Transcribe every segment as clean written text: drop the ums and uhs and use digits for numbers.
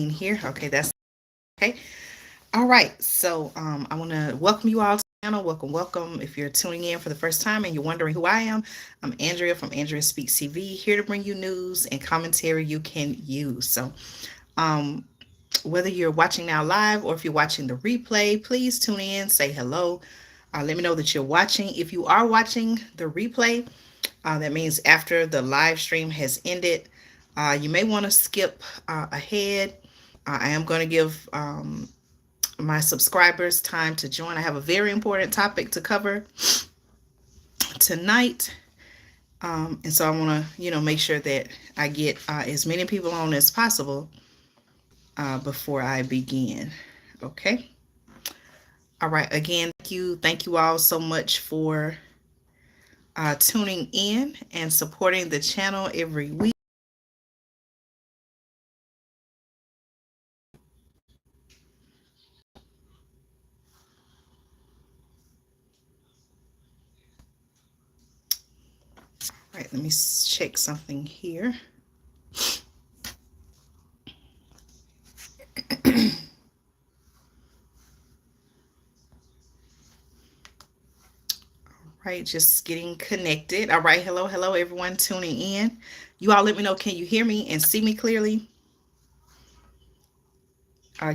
here. Okay, that's okay. All right. So I want to welcome you all to the channel. Welcome, welcome. If you're tuning in for the first time and you're wondering who I am, I'm Andrea from Andrea Speaks TV, here to bring you news and commentary you can use. So um, whether you're watching now live or if you're watching the replay, please tune in, say hello. Let me know that you're watching. If you are watching the replay, that means after the live stream has ended, you may want to skip ahead. I am going to give my subscribers time to join. I have a very important topic to cover tonight. And so I want to, make sure that I get as many people on as possible before I begin. Okay. All right. Again, thank you. Thank you all so much for tuning in and supporting the channel every week. All right. Let me check something here. Right, just getting connected. All right, hello, hello, everyone tuning in. You all let me know, can you hear me and see me clearly?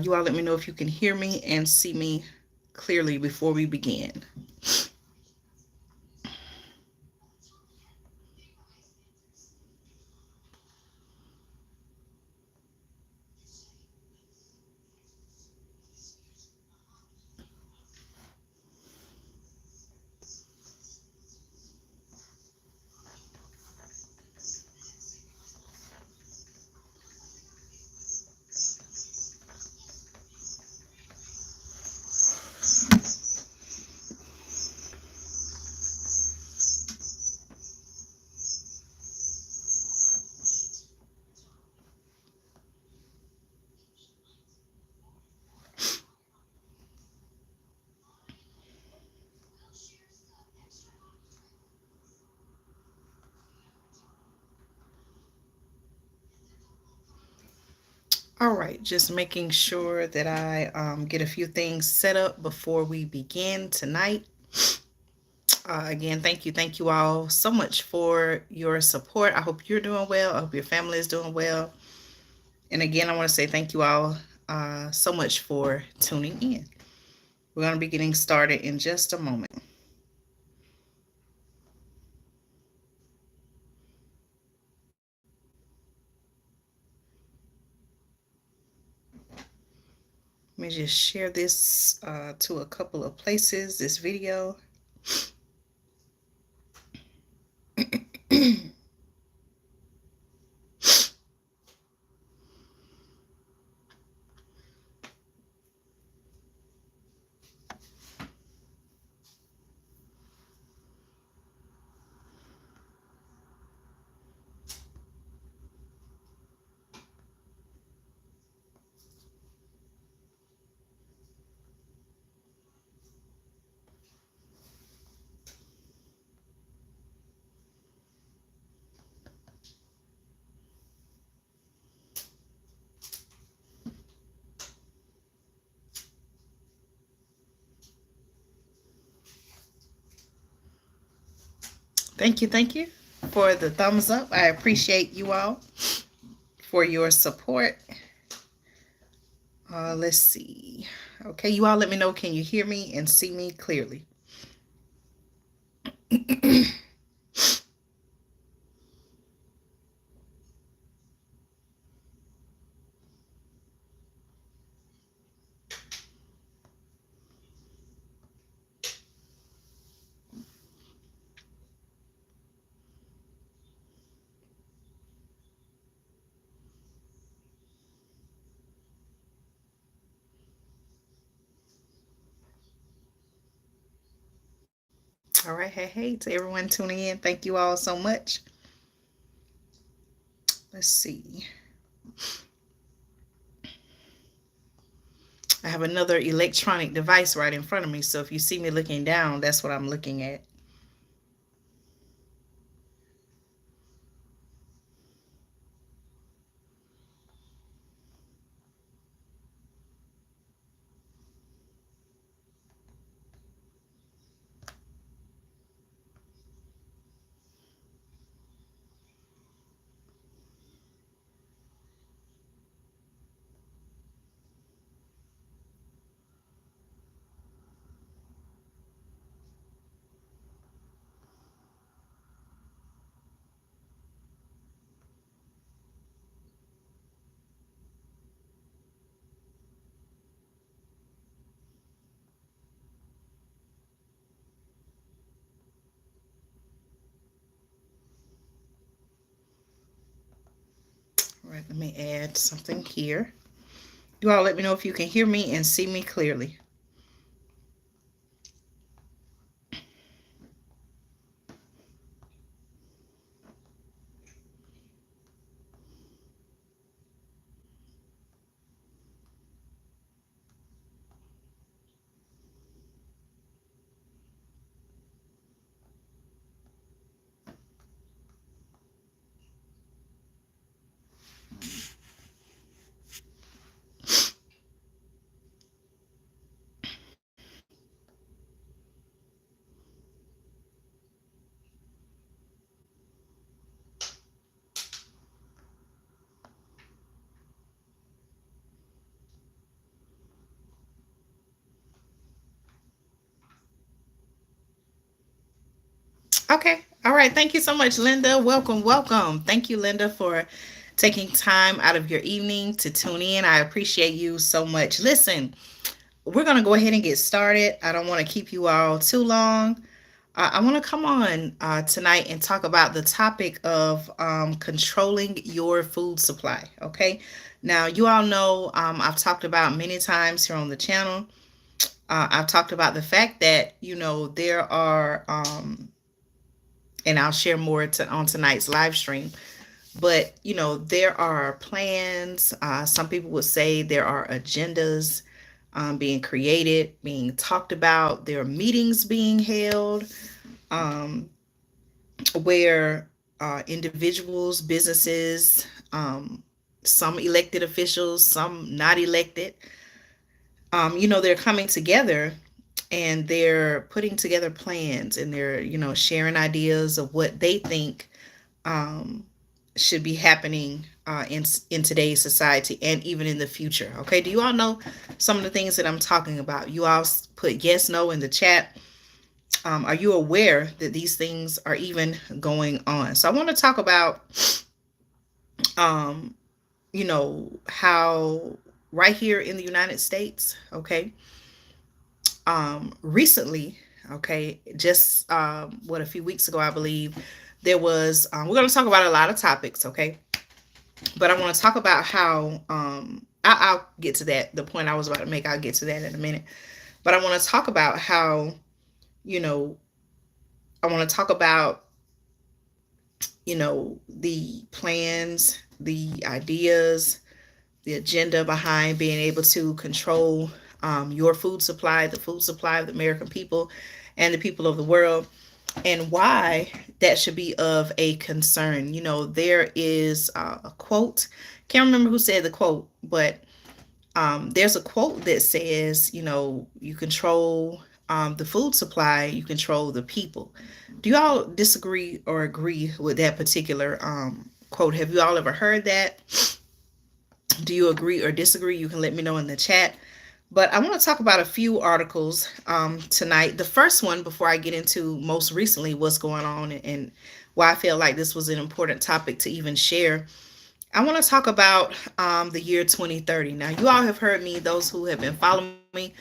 You all let me know if you can hear me and see me clearly before we begin. All right, just making sure that I get a few things set up before we begin tonight. Again, thank you all so much for your support. I hope you're doing well. I hope your family is doing well. And again, I want to say thank you all so much for tuning in. We're going to be getting started in just a moment. Let me just share this to a couple of places, this video. Thank you for the thumbs up. I appreciate you all for your support. Let's see. Okay, you all let me know, can you hear me and see me clearly? All right, hey, to everyone tuning in, thank you all so much. Let's see. I have another electronic device right in front of me, so if you see me looking down, that's what I'm looking at. All right, let me add something here. You all let me know if you can hear me and see me clearly. Okay. All right. Thank you so much, Linda. Welcome, welcome. Thank you, Linda, for taking time out of your evening to tune in. I appreciate you so much. Listen, we're going to go ahead and get started. I don't want to keep you all too long. I want to come on tonight and talk about the topic of controlling your food supply. Okay. Now, you all know I've talked about many times here on the channel. I've talked about the fact that, there are, and I'll share more on tonight's live stream. But, there are plans. Some people would say there are agendas being created, being talked about. There are meetings being held um, where individuals, businesses, some elected officials, some not elected, they're coming together and they're putting together plans and they're, sharing ideas of what they think um, should be happening in today's society and even in the future. Okay, do you all know some of the things that I'm talking about? You all put yes, no in the chat. Are you aware that these things are even going on? So I want to talk about, um, how right here in the United States, okay, recently, okay, just what a few weeks ago, I believe, there was. We're going to talk about a lot of topics, okay, but I want to talk about how I'll get to that. The point I was about to make, I'll get to that in a minute. But I want to talk about how you know I want to talk about the plans, the ideas, the agenda behind being able to control your food supply, the food supply of the American people and the people of the world, and why that should be of a concern. There is a quote, can't remember who said the quote, but there's a quote that says, you control the food supply, you control the people. Do y'all disagree or agree with that particular quote? Have you all ever heard that? Do you agree or disagree? You can let me know in the chat. But I want to talk about a few articles tonight. The first one, before I get into most recently what's going on and why I feel like this was an important topic to even share, I want to talk about the year 2030. Now, you all have heard me, those who have been following me,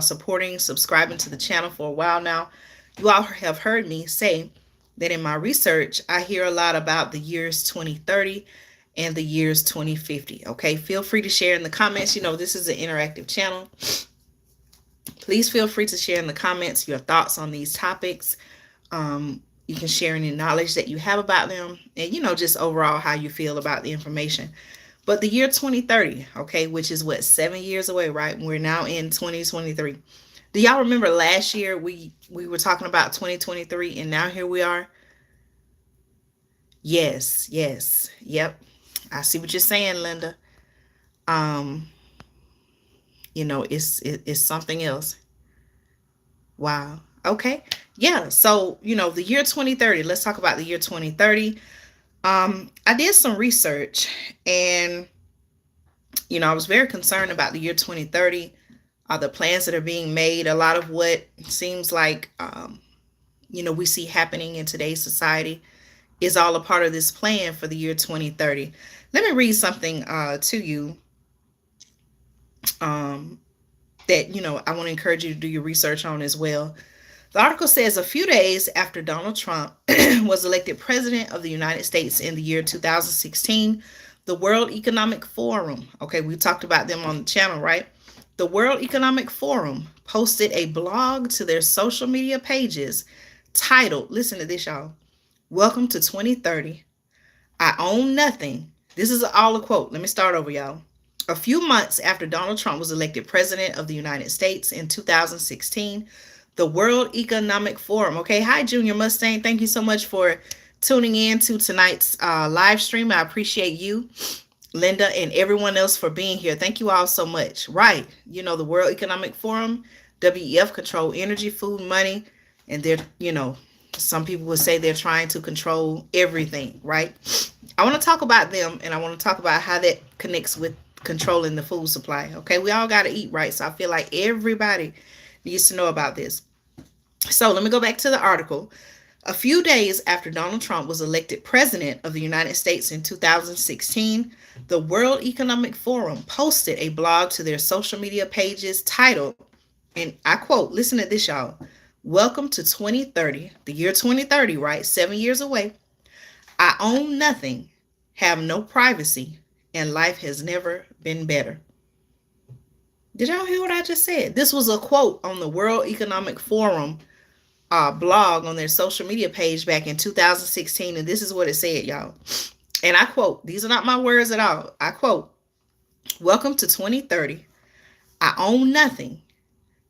supporting, subscribing to the channel for a while now. You all have heard me say that in my research, I hear a lot about the years 2030 and the years 2050. Okay, feel free to share in the comments. This is an interactive channel. Please feel free to share in the comments your thoughts on these topics. You can share any knowledge that you have about them and, just overall how you feel about the information. But the year 2030, okay, which is what, 7 years away, right? We're now in 2023. Do y'all remember last year we were talking about 2023 and now here we are? Yes, yes, yep. I see what you're saying, Linda. Um, it's something else. Wow. Okay. Yeah. So, the year 2030, let's talk about the year 2030. I did some research and, I was very concerned about the year 2030, the plans that are being made. A lot of what seems like, we see happening in today's society is all a part of this plan for the year 2030. Let me read something to you um, that, I want to encourage you to do your research on as well. The article says a few days after Donald Trump was elected president of the United States in the year 2016, the World Economic Forum, okay, we talked about them on the channel, right? The World Economic Forum posted a blog to their social media pages titled, listen to this, y'all, Welcome to 2030. I own nothing. This is all a quote. Let me start over, y'all. A few months after Donald Trump was elected president of the United States in 2016, the World Economic Forum. Okay, hi, Junior Mustang. Thank you so much for tuning in to tonight's live stream. I appreciate you, Linda, and everyone else for being here. Thank you all so much. Right, you know, the World Economic Forum, WEF, control energy, food, money, and they're, you know, some people would say they're trying to control everything, right? I want to talk about them, and I want to talk about how that connects with controlling the food supply. Okay, we all got to eat, right? So I feel like everybody needs to know about this. So let me go back to the article. A few days after Donald Trump was elected president of the United States in 2016, the World Economic Forum posted a blog to their social media pages titled, and I quote, listen to this, y'all, Welcome to 2030, the year 2030, right? 7 years away. I own nothing, have no privacy, and life has never been better. Did y'all hear what I just said? This was a quote on the World Economic Forum blog on their social media page back in 2016, and this is what it said, y'all. And I quote, these are not my words at all. I quote, Welcome to 2030. I own nothing,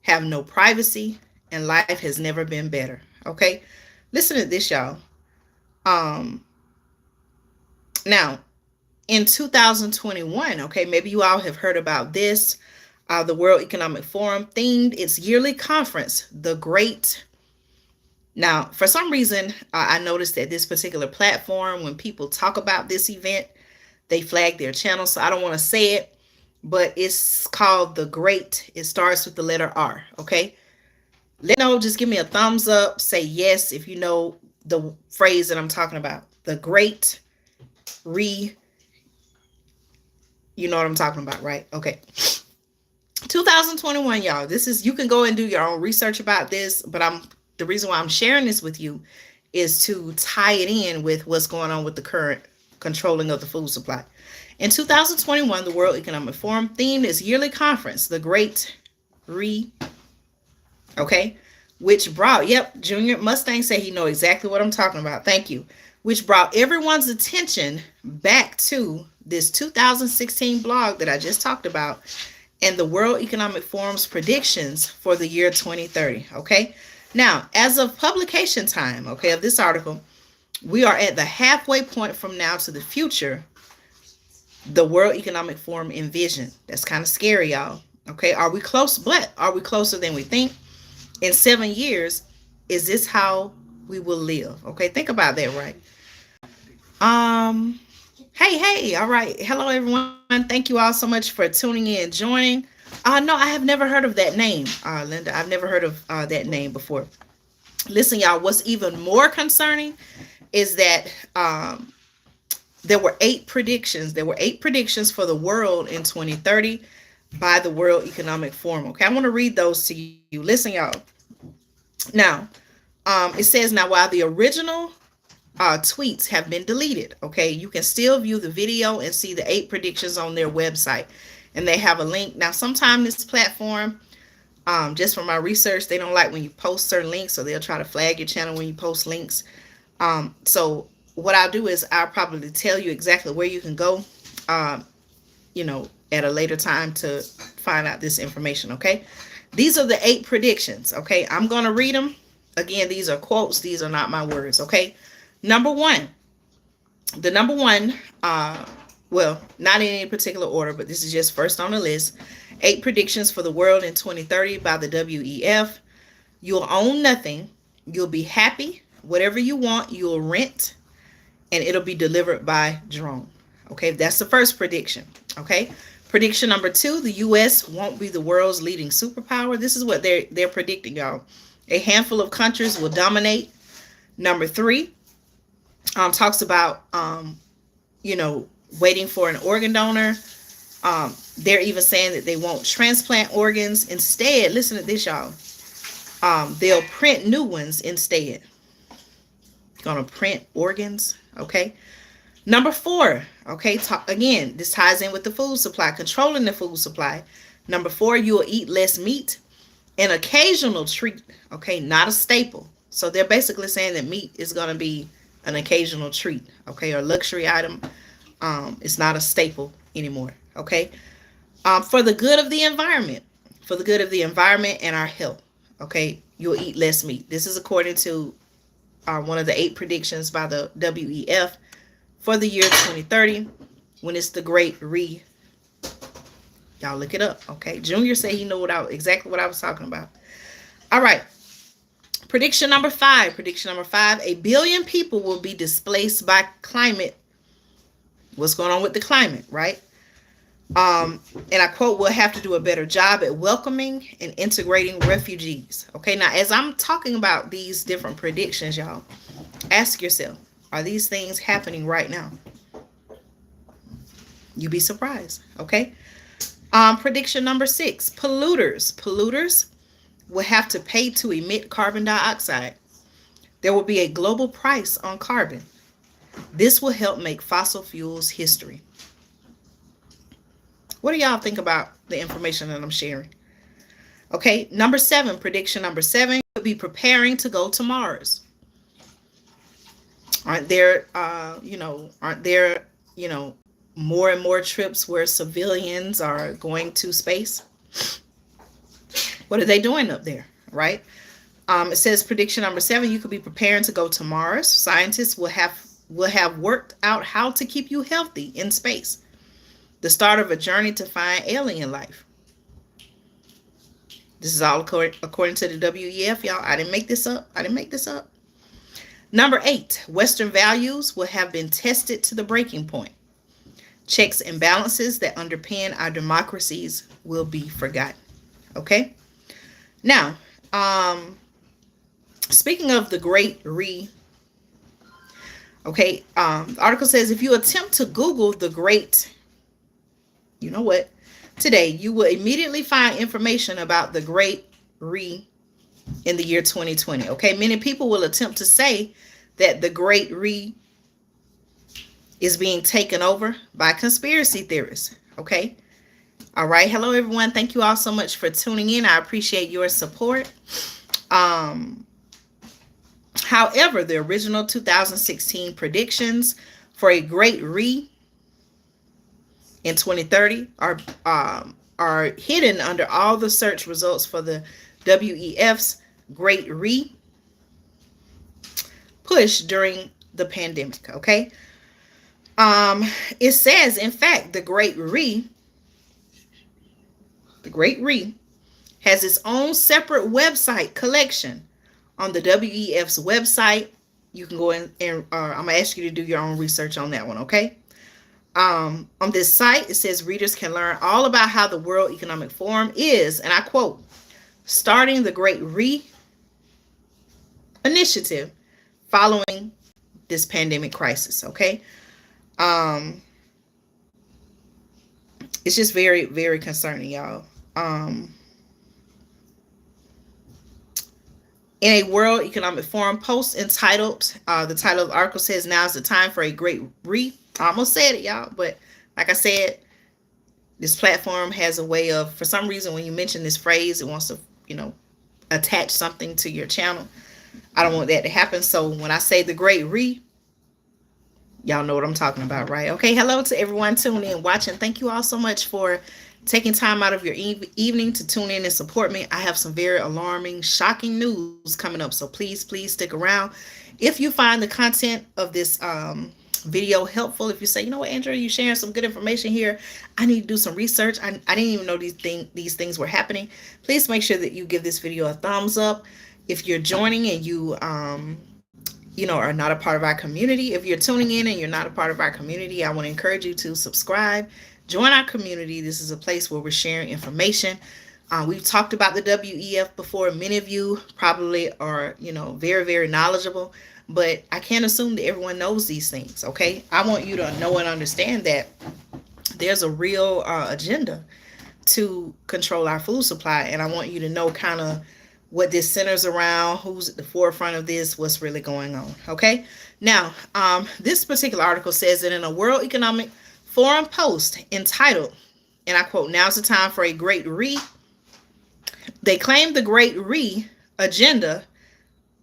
have no privacy, and life has never been better. Okay? Listen to this, y'all. Now, in 2021, okay, maybe you all have heard about this. The World Economic Forum themed its yearly conference, The Great. Now, for some reason, I noticed that this particular platform, when people talk about this event, they flag their channel. So I don't want to say it, but it's called The Great. It starts with the letter R, okay? Let me know, just give me a thumbs up. Say yes if you know the phrase that I'm talking about. The Great you know what I'm talking about, right? Okay. 2021, y'all. This is, you can go and do your own research about this, but the reason why I'm sharing this with you is to tie it in with what's going on with the current controlling of the food supply. In 2021, the World Economic Forum themed its yearly conference, The Great okay, which brought, yep, Junior Mustang said he know exactly what I'm talking about. Thank you. Which brought everyone's attention back to this 2016 blog that I just talked about and the World Economic Forum's predictions for the year 2030. Okay. Now, as of publication time, okay, of this article, we are at the halfway point from now to the future the World Economic Forum envisioned. That's kind of scary, y'all. Okay. Are we close? But are we closer than we think? In 7 years, is this how we will live? Okay. Think about that, right? Hey, all right. Hello, everyone. Thank you all so much for tuning in and joining. No, I have never heard of that name, Linda. I've never heard of that name before. Listen, y'all, what's even more concerning is that there were 8 predictions. There were 8 predictions for the world in 2030 by the World Economic Forum. Okay, I want to read those to you. Listen, y'all. Now, it says, now, while the original tweets have been deleted, okay, you can still view the video and see the 8 predictions on their website, and they have a link. Now, sometimes this platform, just from my research, they don't like when you post certain links, so they'll try to flag your channel when you post links. So what I'll do is I'll probably tell you exactly where you can go, you know, at a later time to find out this information. Okay, these are the 8 predictions. Okay, I'm going to read them again. These are quotes. These are not my words. Okay. Number one, the number one, well, not in any particular order, but this is just first on the list. 8 predictions for the world in 2030 by the WEF. You'll own nothing. You'll be happy. Whatever you want, you'll rent, and it'll be delivered by drone. Okay, that's the first prediction. Okay, prediction number 2, the U.S. won't be the world's leading superpower. This is what they're predicting, y'all. A handful of countries will dominate. Number 3, talks about, you know, waiting for an organ donor. They're even saying that they won't transplant organs. Instead, listen to this, y'all. They'll print new ones instead. Gonna print organs. Okay. Number four. Okay. Again, this ties in with the food supply, controlling the food supply. Number four, you will eat less meat. An occasional treat. Okay. Not a staple. So they're basically saying that meat is going to be an occasional treat. Okay. Or luxury item. It's not a staple anymore. Okay. For the good of the environment. For the good of the environment and our health. Okay. You'll eat less meat. This is according to one of the 8 predictions by the WEF for the year 2030, when it's the great y'all look it up. Okay. Junior said he knew exactly what I was talking about. All right. Prediction number 5. Prediction number 5. 1 billion people will be displaced by climate. What's going on with the climate, right? And I quote, we'll have to do a better job at welcoming and integrating refugees. Okay, now as I'm talking about these different predictions, y'all, ask yourself, are these things happening right now? You'd be surprised. Okay. Prediction number 6, polluters will have to pay to emit carbon dioxide. There will be a global price on carbon. This will help make fossil fuels history. What do y'all think about the information that I'm sharing? Okay, number 7, prediction number 7, could be preparing to go to Mars. Aren't there, more and more trips where civilians are going to space? What are they doing up there, right? It says prediction number 7, you could be preparing to go to Mars. Scientists will have worked out how to keep you healthy in space. The start of a journey to find alien life. This is all according to the WEF, y'all. I didn't make this up. Number 8, Western values will have been tested to the breaking point. Checks and balances that underpin our democracies will be forgotten. Okay? Now, speaking of the Great okay, the article says if you attempt to Google the Great, you know what? Today, you will immediately find information about the Great in the year 2020. Okay, many people will attempt to say that the Great is being taken over by conspiracy theorists. Okay. All right. Hello, everyone. Thank you all so much for tuning in. I appreciate your support. However, the original 2016 predictions for a Great in 2030 are hidden under all the search results for the WEF's Great push during the pandemic. Okay. It says, in fact, the Great has its own separate website collection on the WEF's website. You can go in and I'm gonna ask you to do your own research on that one. Okay. On this site, it says readers can learn all about how the World Economic Forum is, and I quote, starting the Great initiative following this pandemic crisis. Okay. It's just very, very concerning, y'all. In a World Economic Forum post entitled, the title of the article says, now's the time for a great I almost said it, y'all, but like I said, this platform has a way of, for some reason, when you mention this phrase, it wants to, attach something to your channel. I don't want that to happen. So when I say the Great y'all know what I'm talking about, right? Okay, hello to everyone tuning in, watching. Thank you all so much for taking time out of your evening to tune in and support me. I have some very alarming, shocking news coming up, so please stick around. If you find the content of this video helpful, if you say, you know what, Andrea, you're sharing some good information here, I need to do some research, I didn't even know these things were happening, please make sure that you give this video a thumbs up. If you're joining and you are not a part of our community, if you're tuning in and you're not a part of our community, I want to encourage you to subscribe, join our community. This is a place where we're sharing information. We've talked about the WEF before. Many of you probably are, very, very knowledgeable, but I can't assume that everyone knows these things. Okay. I want you to know and understand that there's a real agenda to control our food supply. And I want you to know kind of what this centers around, who's at the forefront of this, what's really going on. Okay. Now, this particular article says that in a World Economic Forum post entitled, and I quote, "Now's the time for a great re," they claim the great re agenda,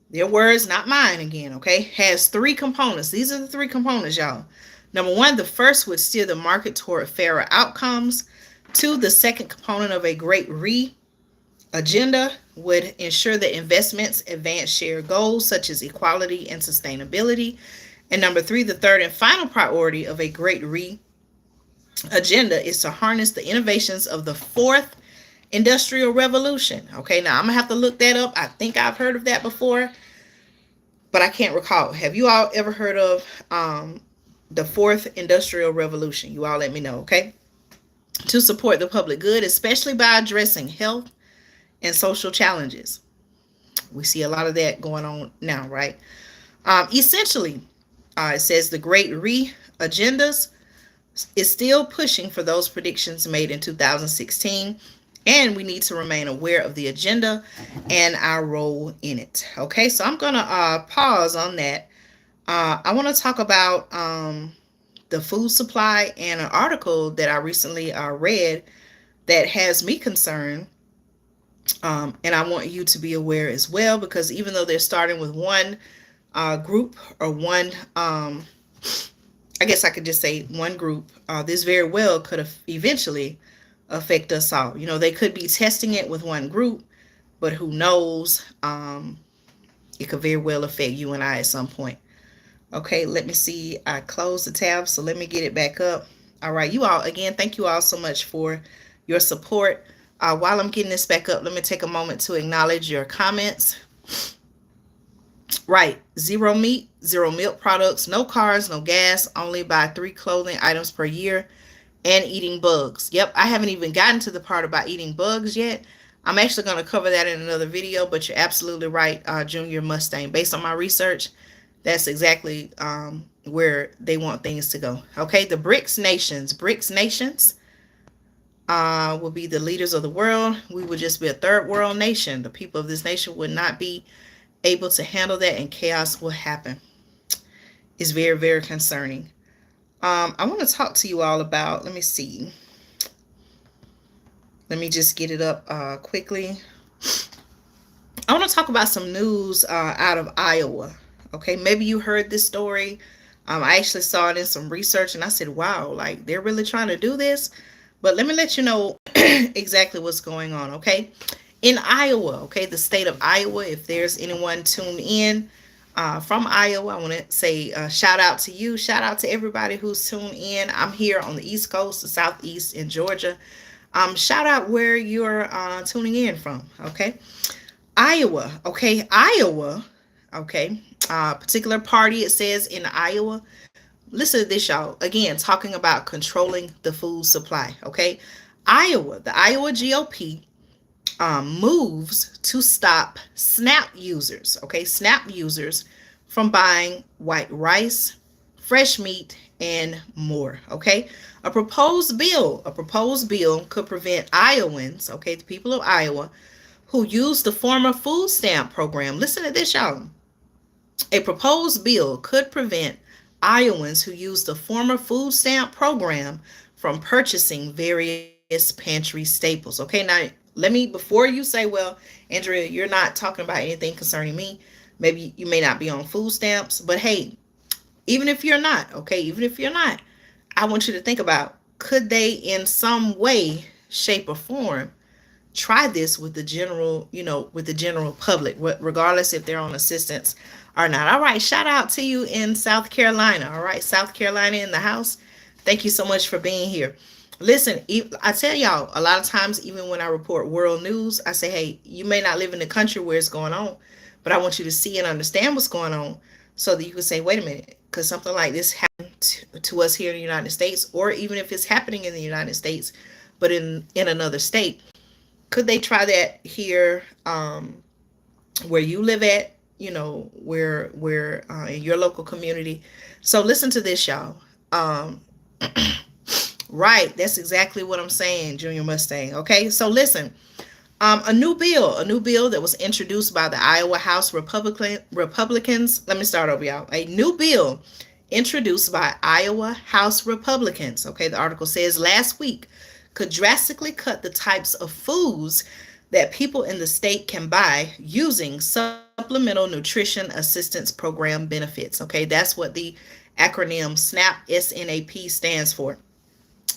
their words, not mine again, okay, has three components. These are the three components, y'all. Number one, the first would steer the market toward fairer outcomes. Two, the second component of a great re agenda would ensure that investments advance shared goals such as equality and sustainability. And number three, the third and final priority of a great re agenda is to harness the innovations of the fourth industrial revolution. Okay, now I'm gonna have to look that up. I think I've heard of that before, but I can't recall. Have you all ever heard of the fourth industrial revolution? You all let me know, okay? To support the public good, especially by addressing health and social challenges. We see a lot of that going on now, right? Essentially, it says the Great Re-agendas is still pushing for those predictions made in 2016, and we need to remain aware of the agenda and our role in it. Okay, so I'm going to pause on that. I want to talk about the food supply and an article that I recently read that has me concerned. And I want you to be aware as well, because even though they're starting with one group or one, I guess I could just say one group, this very well could eventually affect us all. You know, they could be testing it with one group, but who knows? It could very well affect you and I at some point. Okay, let me see. I closed the tab, so let me get it back up. All right, you all, again, thank you all so much for your support. While I'm getting this back up, let me take a moment to acknowledge your comments. Right, zero meat, zero milk products, no cars, no gas, only buy 3 clothing items per year, and eating bugs. Yep, I haven't even gotten to the part about eating bugs yet. I'm actually going to cover that in another video, but you're absolutely right, Junior Mustang. Based on my research, that's exactly where they want things to go. Okay, the BRICS nations will be the leaders of the world. We would just be a third world nation. The people of this nation would not be able to handle that, and chaos will happen. It's very, very concerning. I want to talk to you all about, let me see. Let me just get it up quickly. I want to talk about some news out of Iowa. Okay, maybe you heard this story. I actually saw it in some research and I said, wow, like they're really trying to do this. But let me let you know exactly what's going on, okay? In Iowa, okay, the state of Iowa, if there's anyone tuned in from Iowa, I want to say shout out to you. Shout out to everybody who's tuned in. I'm here on the East Coast, the Southeast in Georgia. Shout out where you're tuning in from, okay? Iowa, okay? Iowa, okay? Particular party, it says in Iowa. Listen to this, y'all. Again, talking about controlling the food supply, okay? Iowa, the Iowa GOP moves to stop SNAP users, okay? SNAP users from buying white rice, fresh meat, and more, okay? A proposed bill could prevent Iowans, okay, the people of Iowa, who use the former food stamp program. Listen to this, y'all. A proposed bill could prevent Iowans who use the former food stamp program from purchasing various pantry staples. Okay, now let me, before you say, well, Andrea, you're not talking about anything concerning me. Maybe you may not be on food stamps, but hey, even if you're not, okay, even if you're not, I want you to think about, could they in some way, shape, or form try this with the general, with the general public, regardless if they're on assistance or not. All right, shout out to you in South Carolina. All right, South Carolina in the house. Thank you so much for being here. Listen, I tell y'all, a lot of times, even when I report world news, I say, hey, you may not live in the country where it's going on, but I want you to see and understand what's going on so that you can say, wait a minute, because something like this happened to us here in the United States, or even if it's happening in the United States, but in another state, could they try that here where you live at, where in your local community? So listen to this, y'all. Right, that's exactly what I'm saying, Junior Mustang. Okay, so listen. A new bill that was introduced by the Iowa House Republicans. Let me start over, y'all. A new bill introduced by Iowa House Republicans. Okay, the article says last week could drastically cut the types of foods that people in the state can buy using Supplemental Nutrition Assistance Program benefits. Okay, that's what the acronym SNAP stands for.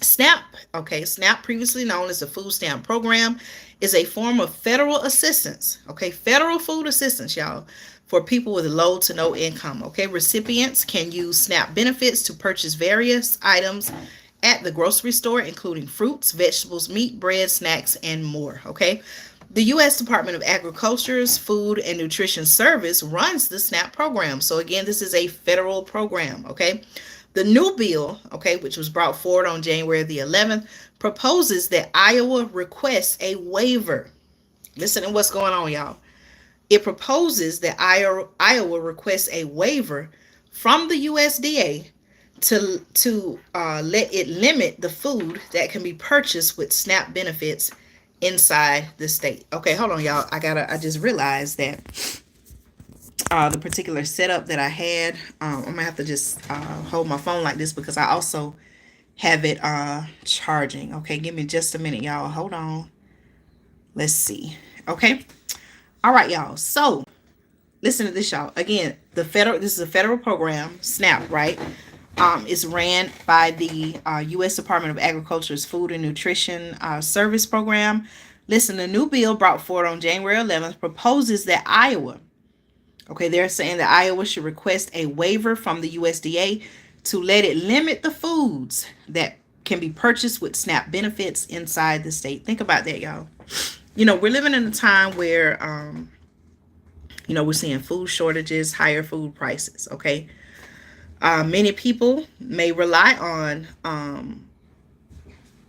SNAP, okay, SNAP, previously known as the Food Stamp Program, is a form of federal assistance, okay, federal food assistance, y'all, for people with low to no income, okay. Recipients can use SNAP benefits to purchase various items at the grocery store, including fruits, vegetables, meat, bread, snacks, and more, okay. The U.S. Department of Agriculture's Food and Nutrition Service runs the SNAP program. So, again, this is a federal program, okay? The new bill, okay, which was brought forward on January the 11th, proposes that Iowa requests a waiver. Listen to what's going on, y'all. It proposes that Iowa requests a waiver from the USDA to let it limit the food that can be purchased with SNAP benefits inside the state. Okay, hold on, y'all. I just realized that the particular setup that I had, I'm gonna have to just hold my phone like this because I also have it charging. Okay, give me just a minute, y'all. Hold on. Let's see. Okay. All right, y'all. So listen to this, y'all. Again, this is a federal program, SNAP, right? It's ran by the U.S. Department of Agriculture's Food and Nutrition Service Program. Listen, the new bill brought forward on January 11th proposes that Iowa, okay, they're saying that Iowa should request a waiver from the USDA to let it limit the foods that can be purchased with SNAP benefits inside the state. Think about that, y'all. We're living in a time where, we're seeing food shortages, higher food prices, okay? Many people may rely on,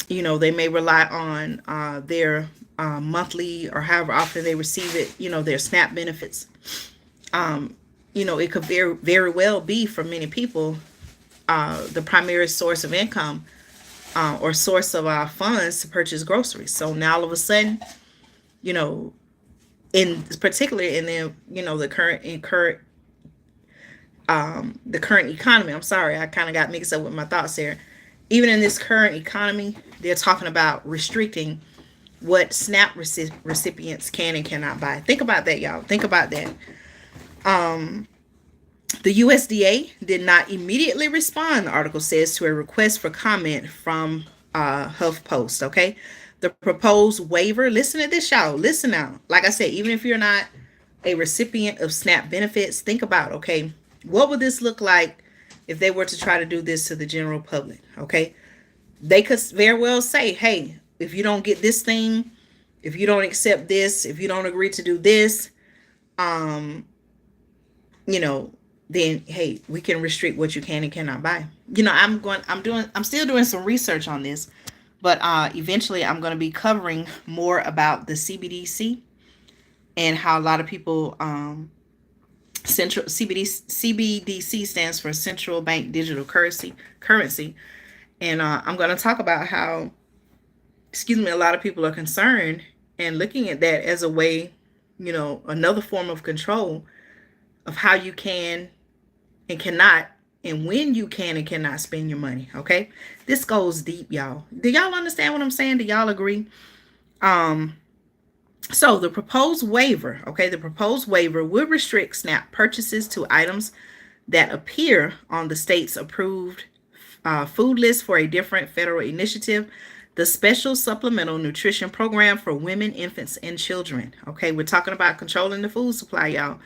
they may rely on their monthly or however often they receive it, their SNAP benefits. It could very, very well be for many people the primary source of income or source of funds to purchase groceries. So now all of a sudden, in particularly in the current economy. I'm sorry, I kind of got mixed up with my thoughts there. Even in this current economy, they're talking about restricting what SNAP recipients can and cannot buy. Think about that, y'all. Think about that. The USDA did not immediately respond, the article says, to a request for comment from HuffPost, okay? The proposed waiver, listen to this, y'all. Listen now. Like I said, even if you're not a recipient of SNAP benefits, think about, okay, what would this look like if they were to try to do this to the general public, okay? They could very well say, hey, if you don't get this thing, if you don't accept this, if you don't agree to do this, then hey, we can restrict what you can and cannot buy. I'm still doing some research on this, but eventually I'm going to be covering more about the CBDC and how a lot of people CBDC stands for Central Bank Digital Currency, and I'm going to talk about how, a lot of people are concerned and looking at that as a way, another form of control of how you can and cannot, and when you can and cannot spend your money. Okay, this goes deep, y'all. Do y'all understand what I'm saying? Do y'all agree? So the proposed waiver, would restrict SNAP purchases to items that appear on the state's approved food list for a different federal initiative, the Special Supplemental Nutrition Program for Women, Infants, and Children. Okay, we're talking about controlling the food supply, y'all.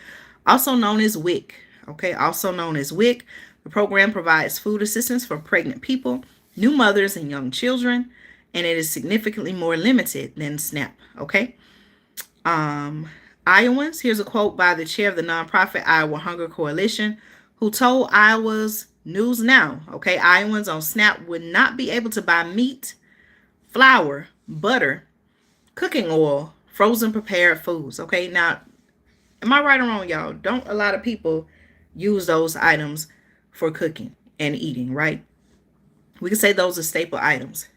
Also known as WIC. Okay, also known as WIC. The program provides food assistance for pregnant people, new mothers, and young children, and it is significantly more limited than SNAP. Okay. Iowans, here's a quote by the chair of the nonprofit Iowa Hunger Coalition, who told Iowa's News Now, okay, Iowans on SNAP would not be able to buy meat, flour, butter, cooking oil, frozen prepared foods. Okay, now, am I right or wrong, y'all? Don't a lot of people use those items for cooking and eating, right? We can say those are staple items.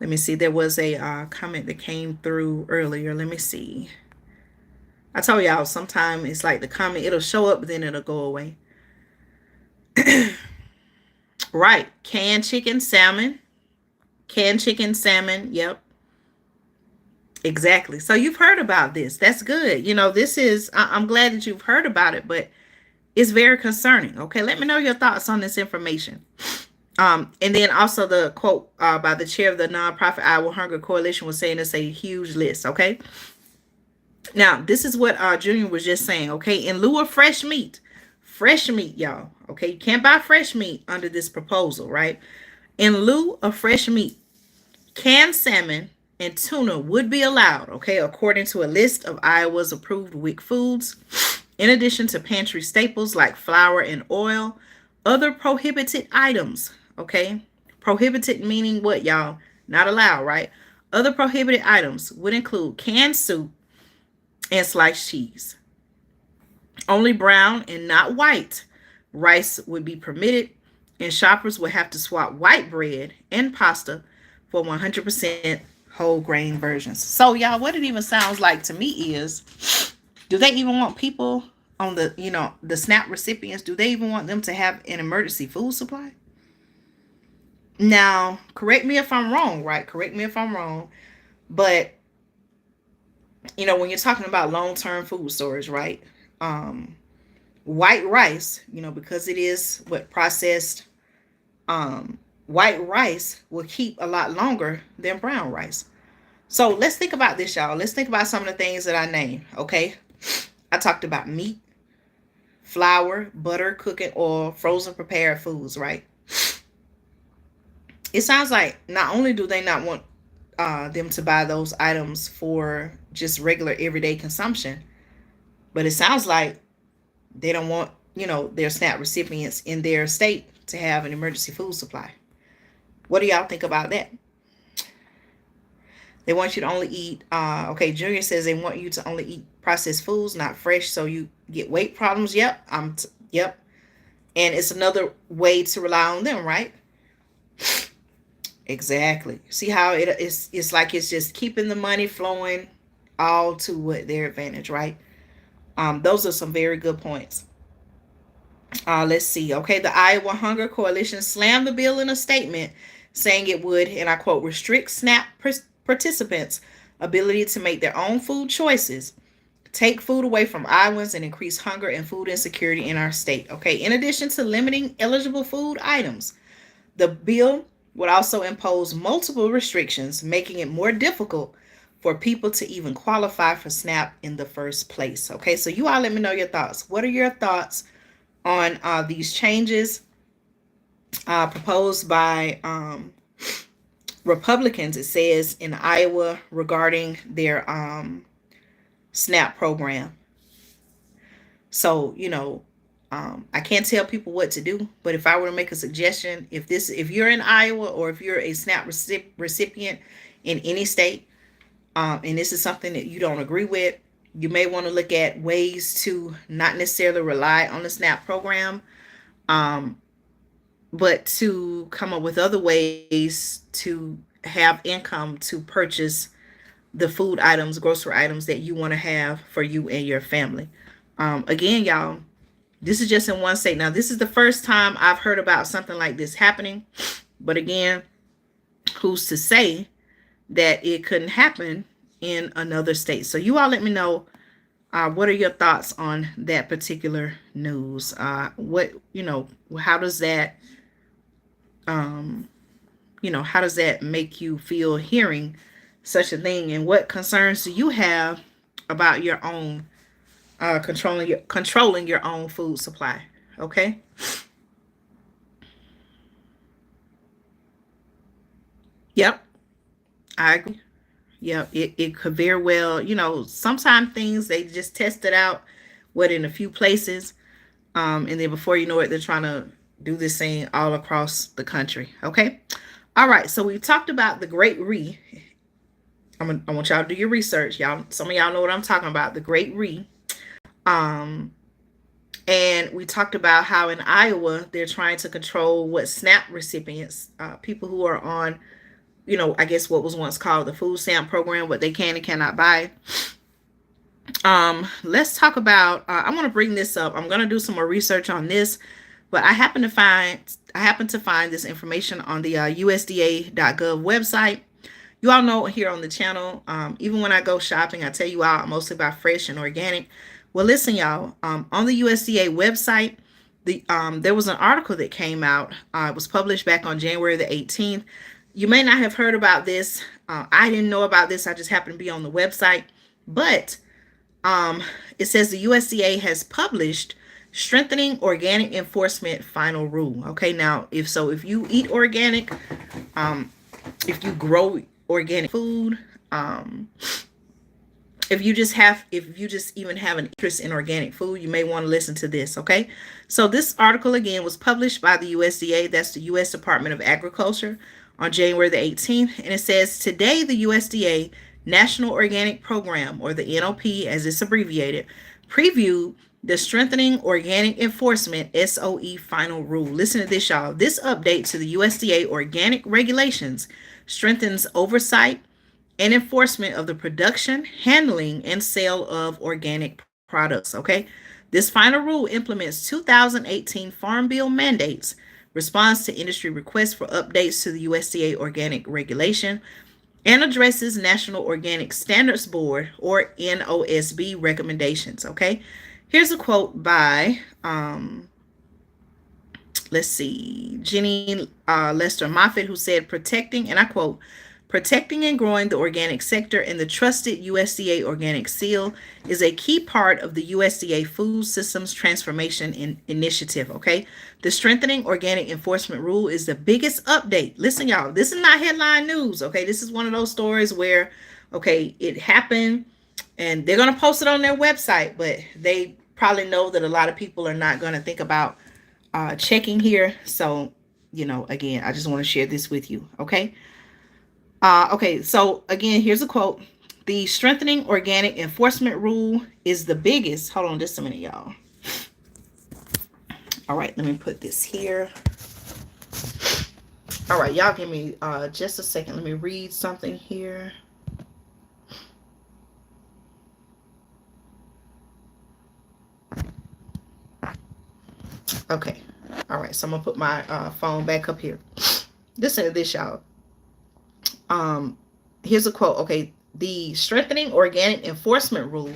Let me see. There was a comment that came through earlier. Let me see. I told y'all sometimes it's like the comment, it'll show up, but then it'll go away. Right. Canned chicken, salmon. Canned chicken, salmon. Yep. Exactly. So you've heard about this. That's good. This is, I'm glad that you've heard about it, but it's very concerning. Okay. Let me know your thoughts on this information. And then also the quote by the chair of the nonprofit Iowa Hunger Coalition was saying it's a huge list. Okay. Now, this is what Junior was just saying. Okay. In lieu of fresh meat, y'all. Okay. You can't buy fresh meat under this proposal, right? In lieu of fresh meat, canned salmon and tuna would be allowed, okay, according to a list of Iowa's approved WIC foods. In addition to pantry staples like flour and oil, other prohibited items, okay? Prohibited meaning what, y'all? Not allowed, right? Other prohibited items would include canned soup and sliced cheese. Only brown and not white rice would be permitted, and shoppers would have to swap white bread and pasta for 100% whole grain versions. So, y'all, what it even sounds like to me is, do they even want people on the SNAP recipients? Do they even want them to have an emergency food supply? Now, correct me if I'm wrong, right? Correct me if I'm wrong. But, when you're talking about long-term food storage, right? White rice, because it is processed, white rice will keep a lot longer than brown rice. So let's think about this, y'all. Let's think about some of the things that I named, okay? I talked about meat, flour, butter, cooking oil, frozen prepared foods, right? It sounds like not only do they not want them to buy those items for just regular everyday consumption, but it sounds like they don't want, their SNAP recipients in their state to have an emergency food supply. What do y'all think about that? They want you to only eat, okay, Junior says they want you to only eat processed foods, not fresh, so you get weight problems. Yep, yep. And it's another way to rely on them, right? Exactly. See how it's like it's just keeping the money flowing all to what their advantage, right? Those are some very good points. Let's see. Okay, the Iowa Hunger Coalition slammed the bill in a statement saying it would, and I quote, restrict SNAP participants' ability to make their own food choices, take food away from Iowans, and increase hunger and food insecurity in our state. Okay, in addition to limiting eligible food items, the bill would also impose multiple restrictions, making it more difficult for people to even qualify for SNAP in the first place. Okay, so you all let me know your thoughts. What are your thoughts on these changes proposed by Republicans, it says, in Iowa regarding their SNAP program? So, I can't tell people what to do, but if I were to make a suggestion, if you're in Iowa or if you're a SNAP recipient in any state, and this is something that you don't agree with, you may want to look at ways to not necessarily rely on the SNAP program, but to come up with other ways to have income to purchase the food items, grocery items that you want to have for you and your family. Again, y'all, this is just in one state. Now, this is the first time I've heard about something like this happening. But again, who's to say that it couldn't happen in another state? So you all let me know, what are your thoughts on that particular news? How does that, how does that make you feel hearing such a thing? And what concerns do you have about your own controlling your own food supply? Okay. Yep, I agree. Yeah, it could very well, sometimes things they just test it out, in a few places, and then before you know it, they're trying to do this thing all across the country. Okay. All right. So we talked about the Great Re. I want y'all to do your research, y'all. Some of y'all know what I'm talking about. The Great Re. Um, and we talked about how in Iowa they're trying to control what SNAP recipients, people who are on I guess what was once called the food stamp program, what they can and cannot buy. Let's talk about. I want to bring this up. I'm gonna do some more research on this, but I happen to find this information on the USDA.gov website. You all know here on the channel, even when I go shopping, I tell you all I mostly buy fresh and organic. Well, listen, y'all. On the USDA website, there was an article that came out. It was published back on January the 18th. You may not have heard about this. I didn't know about this. I just happened to be on the website, but um, it says the USDA has published strengthening organic enforcement final rule. Okay, now if you eat organic, um, if you grow organic food, um, if you just even have an interest in organic food, you may want to listen to this. Okay, so this article again was published by the USDA, that's the U.S. Department of Agriculture, on January the 18th, and it says today the USDA National Organic Program, or the NOP as it's abbreviated, previewed the Strengthening Organic Enforcement SOE final rule. Listen to this, y'all. This update to the USDA organic regulations strengthens oversight and enforcement of the production, handling, and sale of organic products. Okay, this final rule implements 2018 Farm Bill mandates, responds to industry requests for updates to the USDA organic regulation, and addresses National Organic Standards Board or NOSB recommendations. Okay, here's a quote by let's see, Jenny Lester Moffitt, who said, protecting, and I quote, protecting and growing the organic sector and the trusted USDA organic seal is a key part of the USDA Food Systems Transformation Initiative. Okay, the Strengthening Organic Enforcement Rule is the biggest update. Listen, y'all, this is not headline news. Okay, this is one of those stories where, okay, it happened and they're going to post it on their website, but they probably know that a lot of people are not going to think about checking here. So, again, I just want to share this with you. Okay. Okay, so again, here's a quote. The Strengthening Organic Enforcement Rule is the biggest. Hold on just a minute, y'all. All right, let me put this here. All right, y'all give me just a second. Let me read something here. Okay. All right, so I'm going to put my phone back up here. Listen to this, y'all. Here's a quote. Okay, the Strengthening Organic Enforcement Rule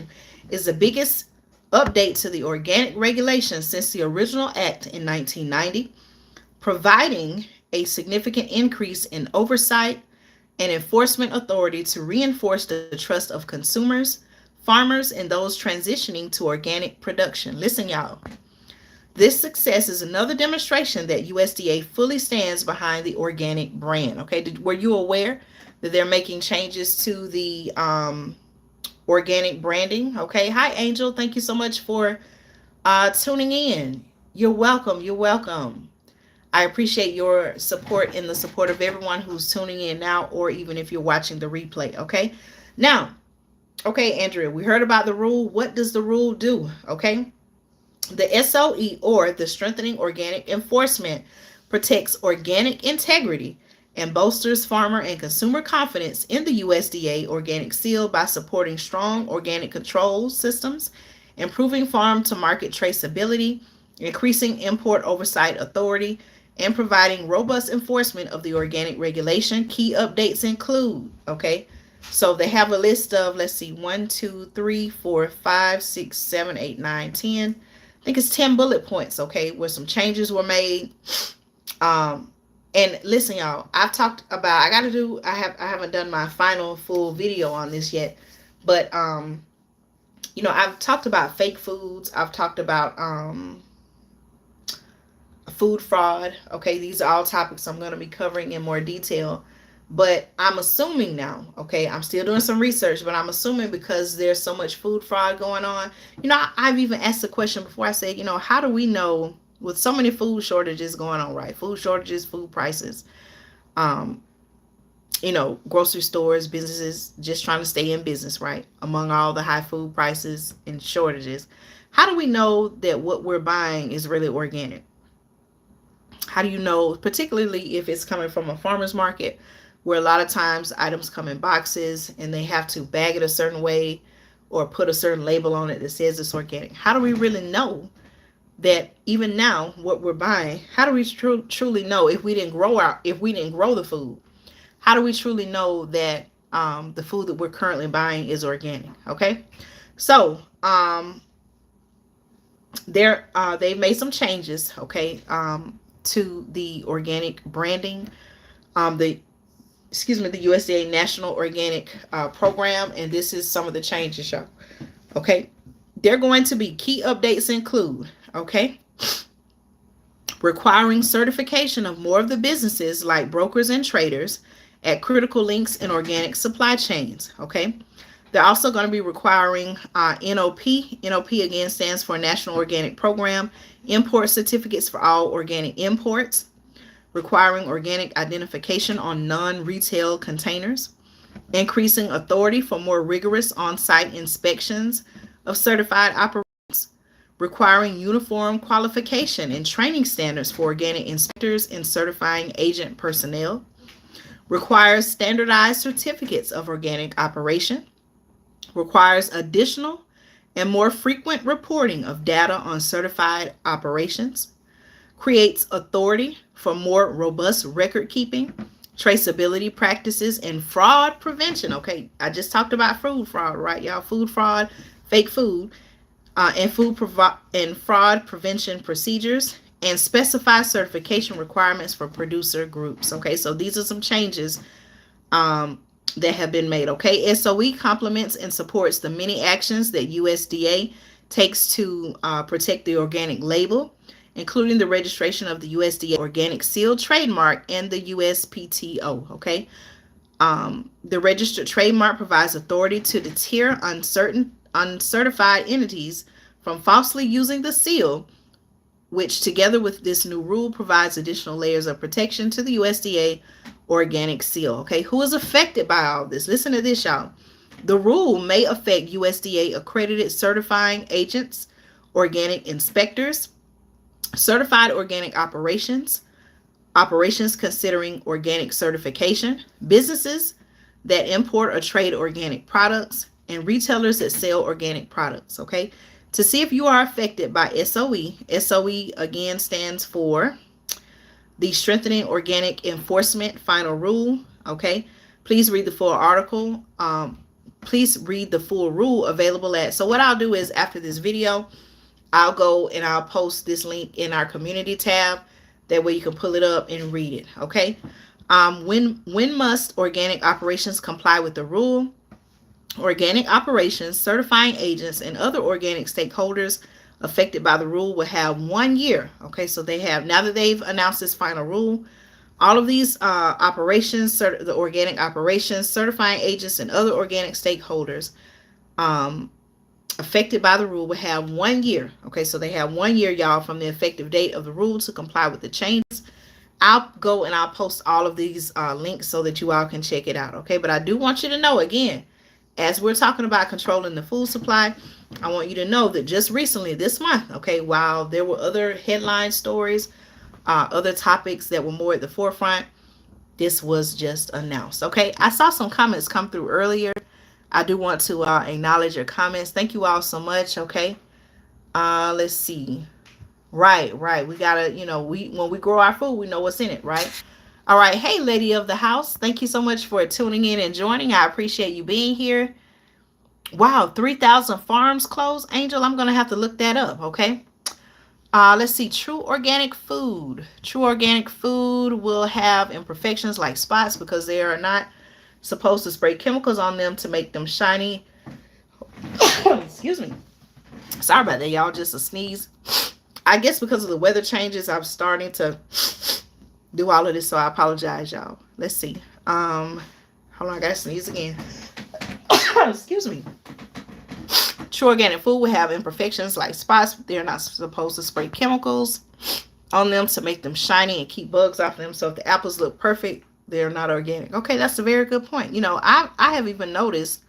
is the biggest update to the organic regulations since the original act in 1990, providing a significant increase in oversight and enforcement authority to reinforce the trust of consumers, farmers, and those transitioning to organic production. Listen, y'all. This success is another demonstration that USDA fully stands behind the organic brand. Okay, were you aware that they're making changes to the organic branding? Okay, hi Angel, thank you so much for tuning in. You're welcome. You're welcome. I appreciate your support and the support of everyone who's tuning in now, or even if you're watching the replay. Okay, now, okay, Andrea, we heard about the rule. What does the rule do? Okay. The SOE, or the Strengthening Organic Enforcement, protects organic integrity and bolsters farmer and consumer confidence in the USDA organic seal by supporting strong organic control systems, improving farm to market traceability, increasing import oversight authority, and providing robust enforcement of the organic regulation. Key updates include, okay, so they have a list of, let's see, 1, 2, 3, 4, 5, 6, 7, 8, 9, 10. I think it's 10 bullet points, okay, where some changes were made. And listen, y'all, I haven't done my final full video on this yet, but I've talked about fake foods. I've talked about food fraud. Okay, these are all topics I'm going to be covering in more detail. But I'm assuming now, okay, I'm still doing some research, but I'm assuming because there's so much food fraud going on, I've even asked the question before. I said, how do we know with so many food shortages going on, right? Food shortages, food prices, grocery stores, businesses just trying to stay in business, right? Among all the high food prices and shortages, how do we know that what we're buying is really organic? How do you know, particularly if it's coming from a farmer's market where a lot of times items come in boxes and they have to bag it a certain way or put a certain label on it that says it's organic. How do we really know that even now what we're buying? How do we truly know if we didn't grow the food? How do we truly know that the food that we're currently buying is organic? Okay, so they've made some changes. Okay, to the organic branding. The the USDA National Organic Program, and this is some of the changes, y'all. Okay, they're going to be key updates include, okay, requiring certification of more of the businesses like brokers and traders at critical links in organic supply chains. Okay, they're also going to be requiring NOP. NOP again stands for National Organic Program, import certificates for all organic imports, requiring organic identification on non-retail containers, increasing authority for more rigorous on-site inspections of certified operations, requiring uniform qualification and training standards for organic inspectors and certifying agent personnel, requires standardized certificates of organic operation, requires additional and more frequent reporting of data on certified operations, creates authority for more robust record keeping, traceability practices, and fraud prevention. Okay, I just talked about food fraud, right, y'all? Food fraud, fake food, and fraud prevention procedures, and specify certification requirements for producer groups. Okay, so these are some changes that have been made. Okay, SOE complements and supports the many actions that USDA takes to protect the organic label, including the registration of the USDA organic seal trademark and the USPTO. Okay, the registered trademark provides authority to deter uncertified entities from falsely using the seal, which together with this new rule provides additional layers of protection to the USDA organic seal. Okay, who is affected by all this? Listen to this, y'all. The rule may affect USDA accredited certifying agents, organic inspectors, certified organic operations considering organic certification, businesses that import or trade organic products, and retailers that sell organic products. Okay, to see if you are affected by SOE, SOE again stands for the Strengthening Organic Enforcement Final Rule. Okay, please read the full article. Please read the full rule available at. So what I'll do is after this video, I'll go and I'll post this link in our community tab. That way you can pull it up and read it. Okay. When must organic operations comply with the rule? Organic operations, certifying agents, and other organic stakeholders affected by the rule will have 1 year. Okay, so they have, now that they've announced this final rule, all of these operations, the organic operations, certifying agents, and other organic stakeholders affected by the rule will have 1 year. Okay, so they have 1 year, y'all, from the effective date of the rule to comply with the changes. I'll go and I'll post all of these links so that you all can check it out. Okay, but I do want you to know, again, as we're talking about controlling the food supply, I want you to know that just recently, this month, okay, while there were other headline stories, other topics that were more at the forefront, this was just announced. Okay, I saw some comments come through earlier. I do want to acknowledge your comments. Thank you all so much. Okay, let's see. Right. We gotta, when we grow our food, we know what's in it, right? All right. Hey, lady of the house. Thank you so much for tuning in and joining. I appreciate you being here. Wow, 3,000 farms closed. Angel, I'm going to have to look that up. Okay. Let's see. True organic food. True organic food will have imperfections like spots because they are not supposed to spray chemicals on them to make them shiny. Excuse me. Sorry about that, y'all. Just a sneeze. I guess because of the weather changes, I'm starting to do all of this, so I apologize, y'all. Let's see. Hold on, I gotta sneeze again. Excuse me. True organic food will have imperfections like spots. They're not supposed to spray chemicals on them to make them shiny and keep bugs off them. So if the apples look perfect, they're not organic. Okay, that's a very good point. I have even noticed,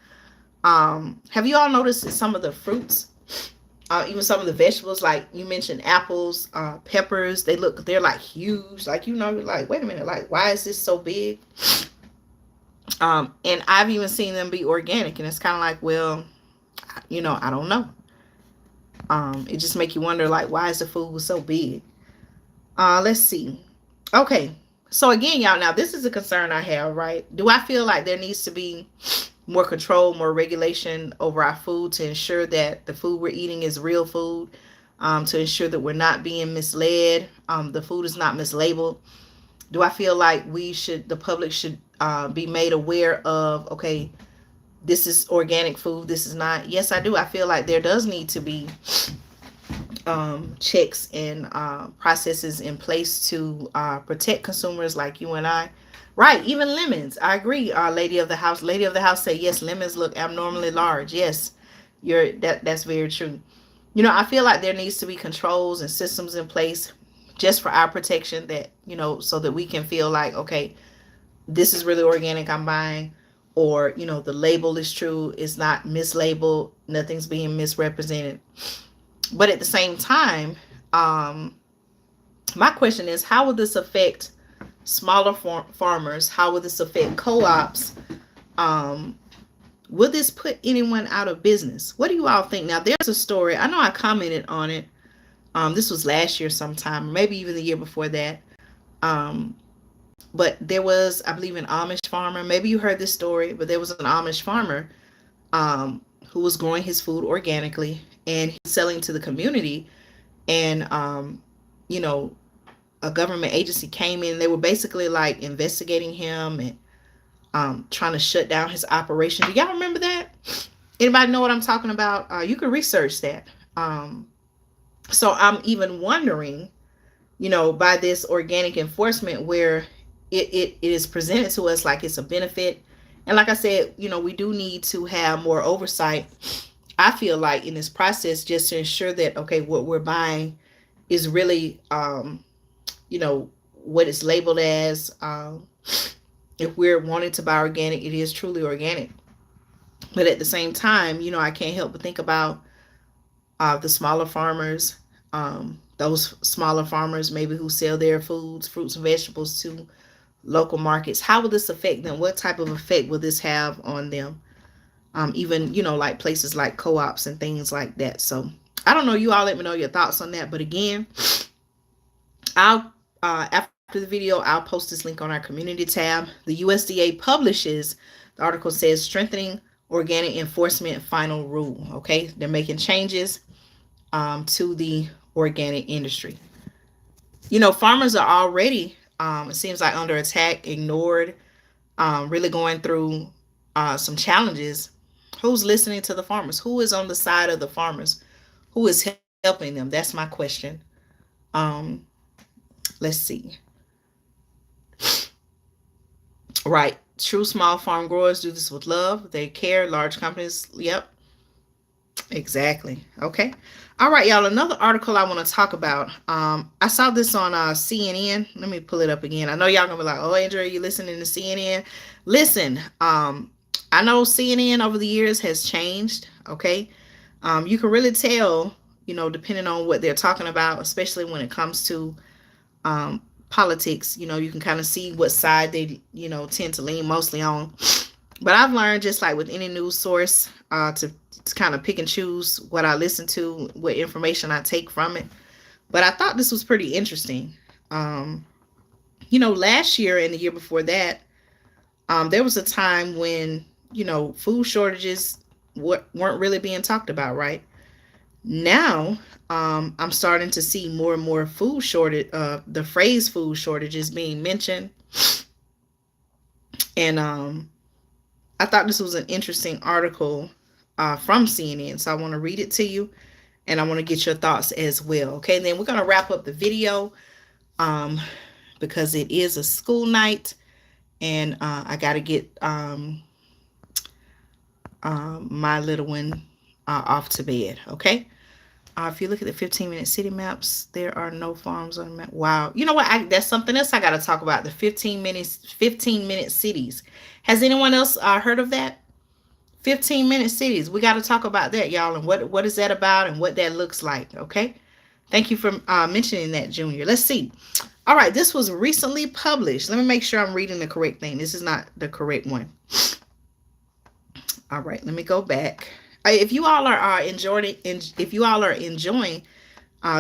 have you all noticed that some of the fruits, even some of the vegetables, like you mentioned apples, peppers, they're like huge. Like, like, wait a minute, like, why is this so big? And I've even seen them be organic, and it's kind of like, well, I don't know. It just make you wonder, like, why is the food so big? Let's see. Okay, so again, y'all, now this is a concern I have, right? Do I feel like there needs to be more control, more regulation over our food to ensure that the food we're eating is real food, to ensure that we're not being misled, the food is not mislabeled? Do I feel like the public should be made aware of, okay, this is organic food, this is not? Yes, I do. I feel like there does need to be checks and processes in place to protect consumers like you and I. Right, even lemons. I agree. Lady of the house. Lady of the house say yes. Lemons look abnormally large. Yes, that's very true. I feel like there needs to be controls and systems in place just for our protection, that so that we can feel like, okay, this is really organic I'm buying, or the label is true, it's not mislabeled, nothing's being misrepresented. But at the same time, my question is, how will this affect smaller farmers? How will this affect co-ops? Um, will this put anyone out of business? What do you all think? Now, there's a story. I know I commented on it. This was last year sometime, maybe even the year before that. Um, but there was, I believe, an Amish farmer. Maybe you heard this story, but there was an Amish farmer who was growing his food organically, and he's selling to the community. And you know, a government agency came in. They were basically like investigating him and trying to shut down his operation. Do y'all remember that? Anybody know what I'm talking about? You can research that. So I'm even wondering, by this organic enforcement, where it is presented to us like it's a benefit. And like I said, we do need to have more oversight, I feel like, in this process, just to ensure that, okay, what we're buying is really, what it's labeled as. If we're wanting to buy organic, it is truly organic. But at the same time, I can't help but think about the smaller farmers, those smaller farmers maybe who sell their foods, fruits and vegetables to local markets. How will this affect them? What type of effect will this have on them? Even, like places like co-ops and things like that. So I don't know. You all let me know your thoughts on that. But again, after the video, I'll post this link on our community tab. The USDA publishes, the article says, strengthening organic enforcement final rule. Okay, they're making changes to the organic industry. Farmers are already, it seems like, under attack, ignored, really going through some challenges. Who's listening to the farmers? Who is on the side of the farmers? Who is helping them? That's my question. Um, let's see. Right. True small farm growers do this with love. They care. Large companies, yep. Exactly. Okay. All right, y'all. Another article I want to talk about. I saw this on CNN. Let me pull it up again. I know y'all gonna be like, "Oh, Andrea, you listening to CNN?" Listen. I know CNN over the years has changed. Okay. You can really tell, depending on what they're talking about, especially when it comes to politics. You can kind of see what side they, tend to lean mostly on. But I've learned, just like with any news source, to kind of pick and choose what I listen to, what information I take from it. But I thought this was pretty interesting. Last year and the year before that, there was a time when, food shortages weren't really being talked about, right? Now, I'm starting to see more and more food shortage, the phrase food shortages being mentioned. And I thought this was an interesting article from CNN. So I want to read it to you, and I want to get your thoughts as well. Okay, and then we're going to wrap up the video because it is a school night, and I got to get my little one off to bed. Okay. If you look at the 15-minute city maps, there are no farms on the map. Wow. You know what? That's something else I got to talk about. The 15-minute cities. Has anyone else heard of that? 15-minute cities. We got to talk about that, y'all, and what is that about and what that looks like. Okay. Thank you for mentioning that, Junior. Let's see. All right, this was recently published. Let me make sure I'm reading the correct thing. This is not the correct one. All right, let me go back. If you all are enjoying, if you all are enjoying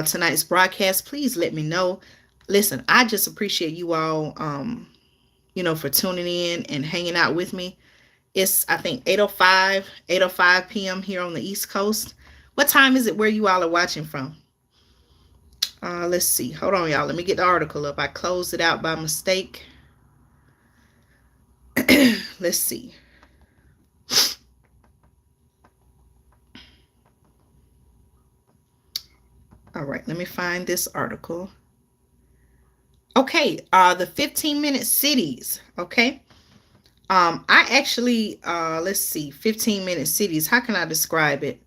tonight's broadcast, please let me know. Listen, I just appreciate you all, for tuning in and hanging out with me. It's, I think, 8:05 p.m. here on the East Coast. What time is it where you all are watching from? Let's see. Hold on, y'all. Let me get the article up. I closed it out by mistake. Let's see. All right, let me find this article. Okay, the 15-minute cities. Okay. I actually, let's see, 15-minute cities. How can I describe it?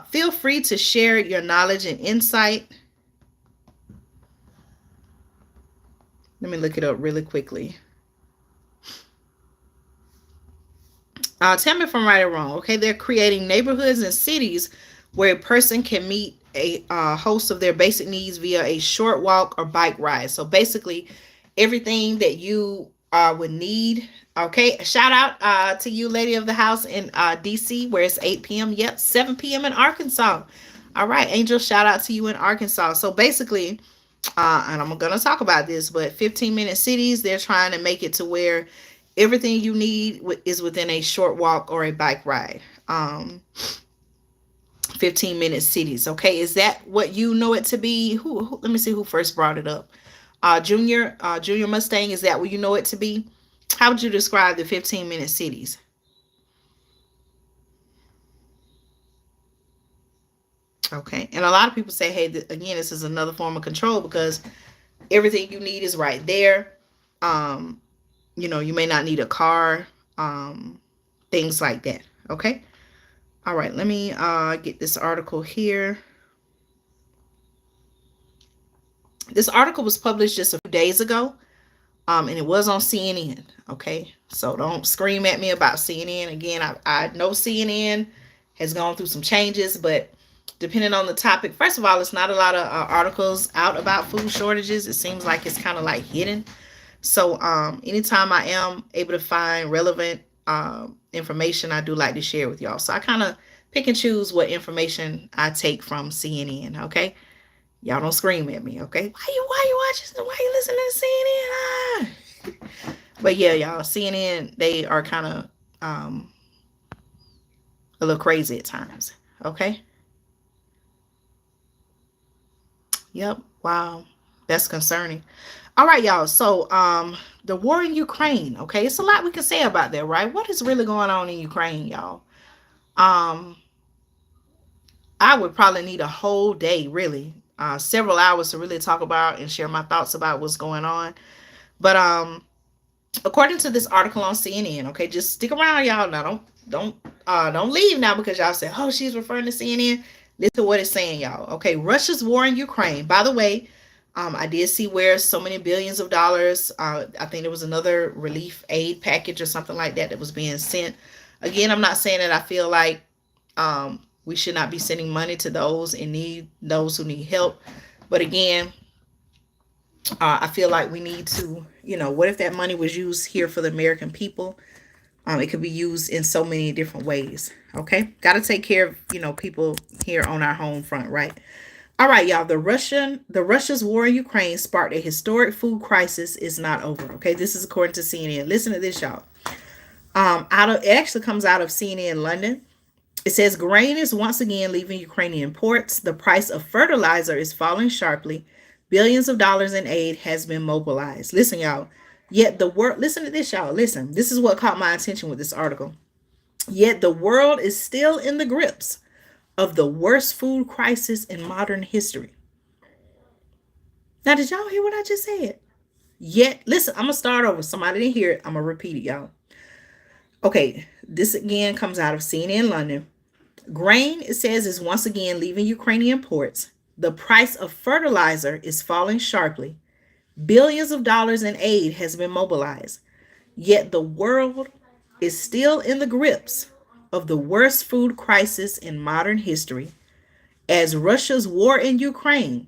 Feel free to share your knowledge and insight. Let me look it up really quickly. Tell me if I'm right or wrong. Okay, they're creating neighborhoods and cities where a person can meet a host of their basic needs via a short walk or bike ride. So basically, everything that you would need. Okay, shout out to you, lady of the house in DC, where it's 8 p.m. Yep, 7 p.m. in Arkansas. All right, Angel, shout out to you in Arkansas. So basically, and I'm going to talk about this, but 15-minute cities, they're trying to make it to where everything you need is within a short walk or a bike ride. 15-minute cities. Okay, is that what you know it to be? Who let me see who first brought it up. Junior Mustang, is that what you know it to be? How would you describe the 15-minute cities? Okay, and a lot of people say, hey, again, this is another form of control because everything you need is right there. You may not need a car, things like that. Okay. All right, let me get this article here. This article was published just a few days ago, and it was on CNN. Okay, so don't scream at me about CNN. Again, I know CNN has gone through some changes, but depending on the topic, first of all, it's not a lot of articles out about food shortages. It seems like it's kind of like hidden. So anytime I am able to find relevant information, I do like to share with y'all. So I kind of pick and choose what information I take from CNN. Okay, y'all don't scream at me. Okay, why you watching? Why you listening to CNN? But yeah, y'all, CNN, they are kind of a little crazy at times. Okay. Yep. Wow. That's concerning. All right, y'all. So, the war in Ukraine. Okay, it's a lot we can say about that, right? What is really going on in Ukraine, y'all? Um, I would probably need a whole day, really, several hours to really talk about and share my thoughts about what's going on. But according to this article on CNN, okay, just stick around, y'all. Now, don't leave now because y'all say, oh, she's referring to CNN. Listen to what it's saying, y'all. Okay, Russia's war in Ukraine. By the way, I did see where so many billions of dollars. I think there was another relief aid package or something like that that was being sent. Again, I'm not saying that I feel like we should not be sending money to those in need, those who need help. But again, I feel like we need to, what if that money was used here for the American people? It could be used in so many different ways. Okay, got to take care of people here on our home front, right? All right, y'all. Russia's war in Ukraine sparked a historic food crisis. Is not over. Okay, this is according to CNN. Listen to this, y'all. It actually comes out of CNN London. It says grain is once again leaving Ukrainian ports. The price of fertilizer is falling sharply. Billions of dollars in aid has been mobilized. Listen, y'all. Yet the world, listen to this, y'all. Listen, this is what caught my attention with this article. Yet the world is still in the grips of the worst food crisis in modern history. Now, did y'all hear what I just said? Yet, listen, I'm going to start over. Somebody didn't hear it. I'm going to repeat it, y'all. Okay, this again comes out of CNN London. Grain, it says, is once again leaving Ukrainian ports. The price of fertilizer is falling sharply. Billions of dollars in aid has been mobilized. Yet the world is still in the grips of the worst food crisis in modern history as Russia's war in Ukraine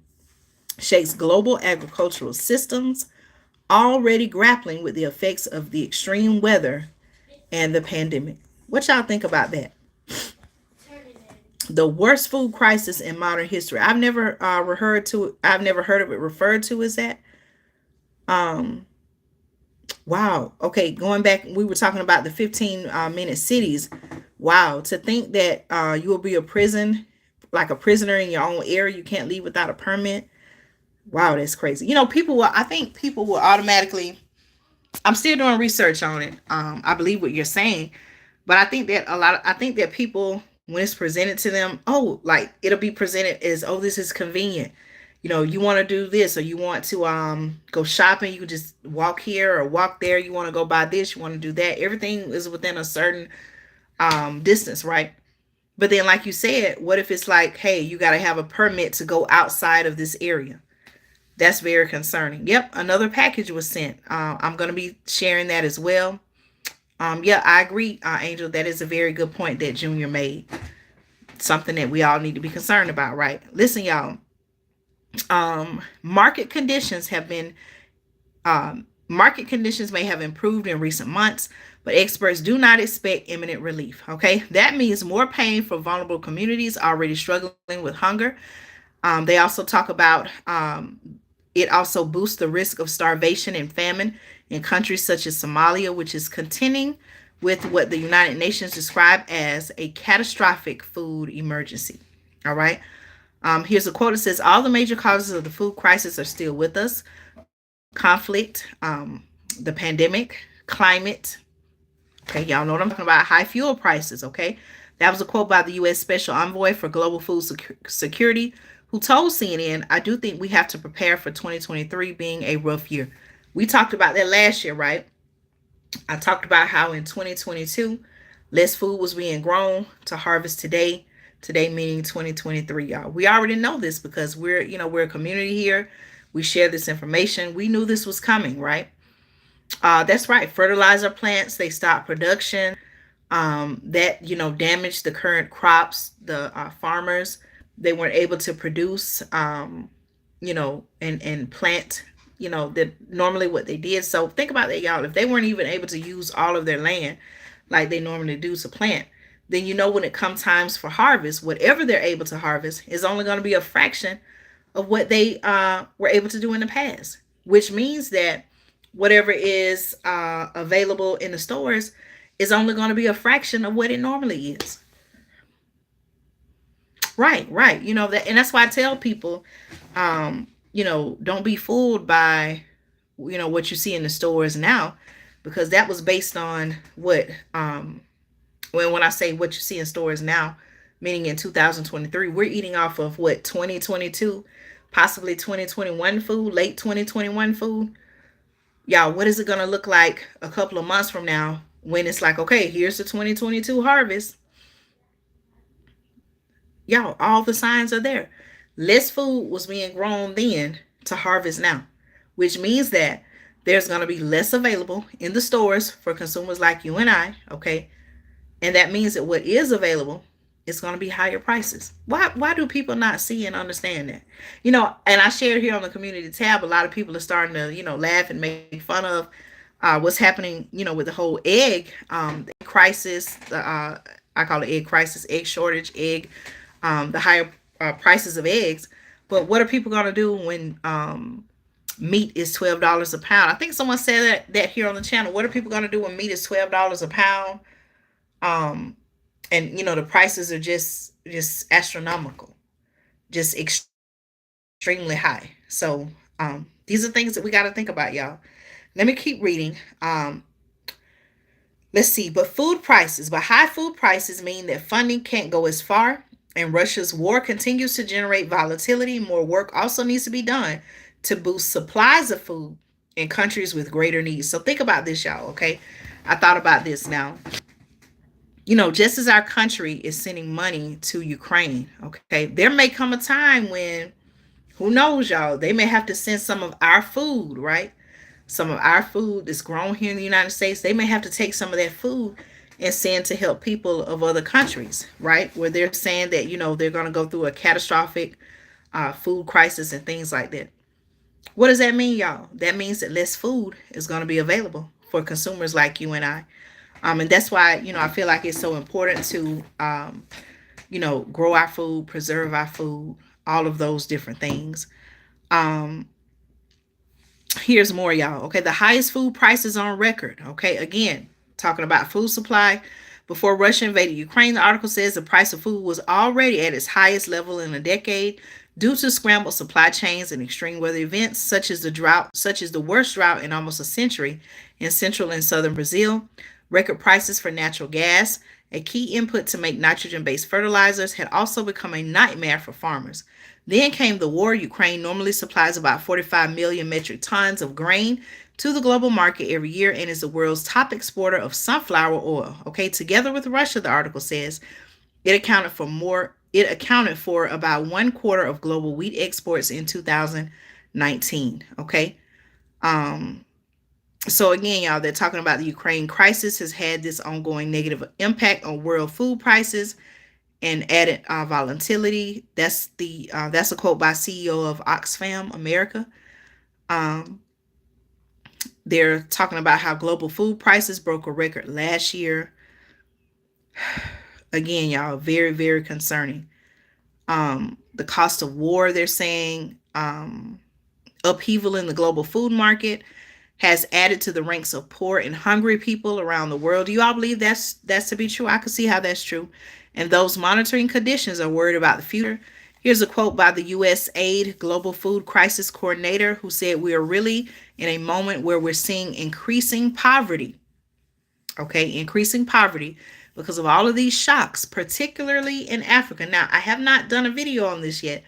shakes global agricultural systems, already grappling with the effects of the extreme weather and the pandemic. What y'all think about that? The worst food crisis in modern history. I've never heard of it referred to as that. Um, wow. Okay, going back, we were talking about the 15-minute cities. Wow, to think that you will be a prison, like a prisoner in your own area. You can't leave without a permit. Wow, that's crazy. I think people will automatically, I'm still doing research on it. I believe what you're saying, but I think that people, when it's presented to them, oh, like it'll be presented as, oh, this is convenient. You want to do this, or you want to go shopping, you can just walk here or walk there. You want to go buy this, you want to do that. Everything is within a certain distance, right? But then, like you said, what if it's like, hey, you got to have a permit to go outside of this area? That's very concerning. Yep, another package was sent. I'm going to be sharing that as well. Yeah, I agree, Angel. That is a very good point that Junior made. Something that we all need to be concerned about, right? Listen, y'all. Market conditions have been market conditions may have improved in recent months, but experts do not expect imminent relief. Okay, that means more pain for vulnerable communities already struggling with hunger. They also talk about it also boosts the risk of starvation and famine in countries such as Somalia, which is contending with what the United Nations described as a catastrophic food emergency. All right. Here's a quote. It says, all the major causes of the food crisis are still with us: conflict, the pandemic, climate. Okay, y'all know what I'm talking about. High fuel prices. Okay. That was a quote by the U.S. Special Envoy for Global Food Security, who told CNN, I do think we have to prepare for 2023 being a rough year. We talked about that last year, right? I talked about how in 2022, less food was being grown to harvest today. Today meaning 2023, y'all. We already know this because we're a community here. We share this information. We knew this was coming, right? That's right. Fertilizer plants, they stopped production. That damaged the current crops. The farmers, they weren't able to produce, and plant, that normally what they did. So think about that, y'all. If they weren't even able to use all of their land like they normally do to plant, then when it comes times for harvest, whatever they're able to harvest is only going to be a fraction of what they were able to do in the past, which means that whatever is available in the stores is only going to be a fraction of what it normally is. Right, right. That, and that's why I tell people, don't be fooled by, what you see in the stores now, because that was based on what, when I say what you see in stores now, meaning in 2023, we're eating off of what, 2022, possibly 2021 food, late 2021 food. Y'all, what is it going to look like a couple of months from now when it's like, okay, here's the 2022 harvest? Y'all, all the signs are there. Less food was being grown then to harvest now, which means that there's going to be less available in the stores for consumers like you and I, okay? And that means that what is available is going to be higher prices. Why do people not see and understand that? And I shared here on the community tab, a lot of people are starting to, laugh and make fun of what's happening, with the whole egg crisis, I call it egg crisis, egg shortage, the higher prices of eggs. But what are people going to do when meat is $12 a pound? I think someone said that here on the channel. What are people going to do when meat is $12 a pound? And the prices are just astronomical, just extremely high. So these are things that we got to think about, y'all. Let me keep reading. Let's see. But high food prices mean that funding can't go as far, and Russia's war continues to generate volatility. More work also needs to be done to boost supplies of food in countries with greater needs. So think about this, y'all. Okay, I thought about this now. Just as our country is sending money to Ukraine, okay, there may come a time when, who knows, y'all, they may have to send some of our food, right? Some of our food that's grown here in the United States, they may have to take some of that food and send to help people of other countries, right? Where they're saying that, they're going to go through a catastrophic food crisis and things like that. What does that mean, y'all? That means that less food is going to be available for consumers like you and I. And that's why, I feel like it's so important to, grow our food, preserve our food, all of those different things. Um, Here's more, y'all. Okay, the highest food prices on record. Okay, again, talking about food supply. Before Russia invaded Ukraine, the article says the price of food was already at its highest level in a decade due to scrambled supply chains and extreme weather events such as the worst drought in almost a century in central and southern Brazil. Record prices for natural gas, a key input to make nitrogen based fertilizers, had also become a nightmare for farmers. Then came the war. Ukraine normally supplies about 45 million metric tons of grain to the global market every year and is the world's top exporter of sunflower oil. Okay, together with Russia, the article says it accounted for about one quarter of global wheat exports in 2019. Okay. Um so again, y'all, they're talking about the Ukraine crisis has had this ongoing negative impact on world food prices and added volatility. That's a quote by CEO of Oxfam America. Um, they're talking about how global food prices broke a record last year. Again, y'all, very very concerning. The cost of war, they're saying, upheaval in the global food market has added to the ranks of poor and hungry people around the world. Do you all believe that's to be true? I can see how that's true. And those monitoring conditions are worried about the future. Here's a quote by the USAID Global Food Crisis Coordinator who said, "We are really in a moment where we're seeing increasing poverty." Okay, increasing poverty because of all of these shocks, particularly in Africa. Now, I have not done a video on this yet,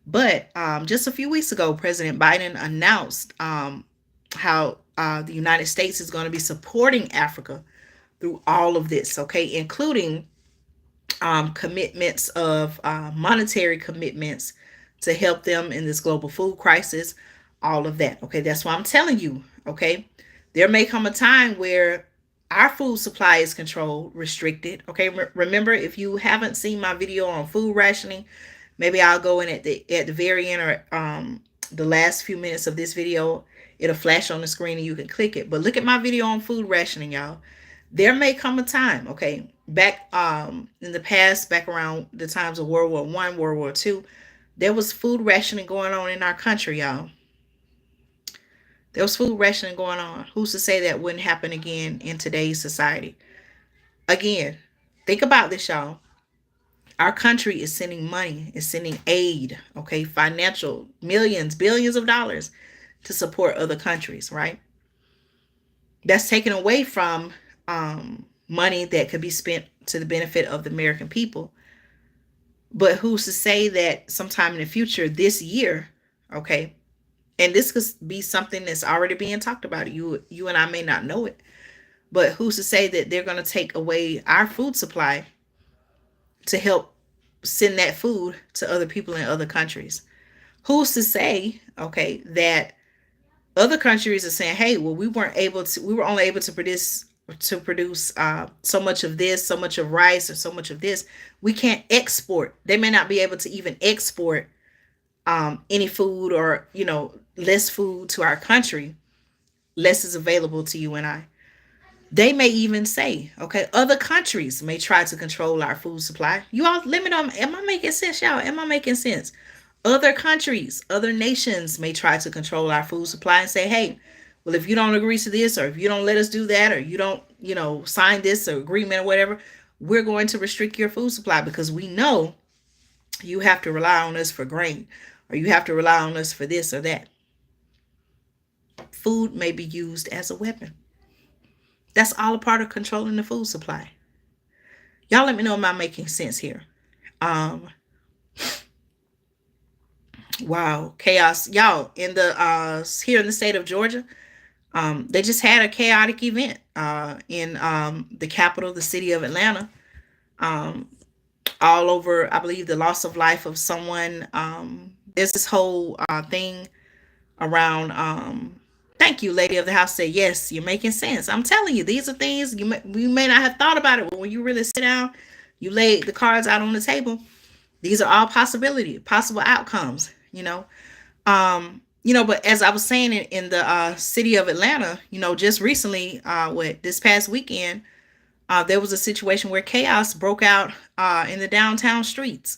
but just a few weeks ago, President Biden announced how the United States is going to be supporting Africa through all of this, okay, including commitments of monetary commitments to help them in this global food crisis, all of that. Okay, that's why I'm telling you, okay, there may come a time where our food supply is controlled, restricted. Okay, remember, if you haven't seen my video on food rationing, maybe I'll go in at the very end or the last few minutes of this video. It'll flash on the screen and you can click it. But look at my video on food rationing, y'all. There may come a time, okay, back in the past, back around the times of World War I, World War II, there was food rationing going on in our country, y'all. There was food rationing going on. Who's to say that wouldn't happen again in today's society? Again, think about this, y'all. Our country is sending money, is sending aid, okay, financial millions, billions of dollars to support other countries, right? That's taken away from money that could be spent to the benefit of the American people. But who's to say that sometime in the future, this year, okay, and this could be something that's already being talked about. You and I may not know it, but who's to say that they're going to take away our food supply to help send that food to other people in other countries? Who's to say, okay, that other countries are saying, hey, well, we were only able to produce so much of this, so much of rice, or so much of this. We can't export. They may not be able to even export any food, or less food to our country. Less is available to you and I. They may even say, okay, other countries may try to control our food supply. You all, let me know. Am I making sense, y'all? Am I making sense? Other countries, other nations may try to control our food supply and say, hey, well, if you don't agree to this, or if you don't let us do that, or you don't, sign this or agreement or whatever, we're going to restrict your food supply because we know you have to rely on us for grain, or you have to rely on us for this or that. Food may be used as a weapon. That's all a part of controlling the food supply. Y'all let me know, am I making sense here? Um, wow, chaos. Y'all, in the here in the state of Georgia, they just had a chaotic event in the capital, the city of Atlanta. Um, all over, I believe, the loss of life of someone. There's this whole thing around. Thank you, lady of the house. Say yes, you're making sense. I'm telling you, these are things you may not have thought about it, but when you really sit down, you lay the cards out on the table. These are all possible outcomes, but as I was saying in the city of Atlanta, just recently, this past weekend, there was a situation where chaos broke out in the downtown streets.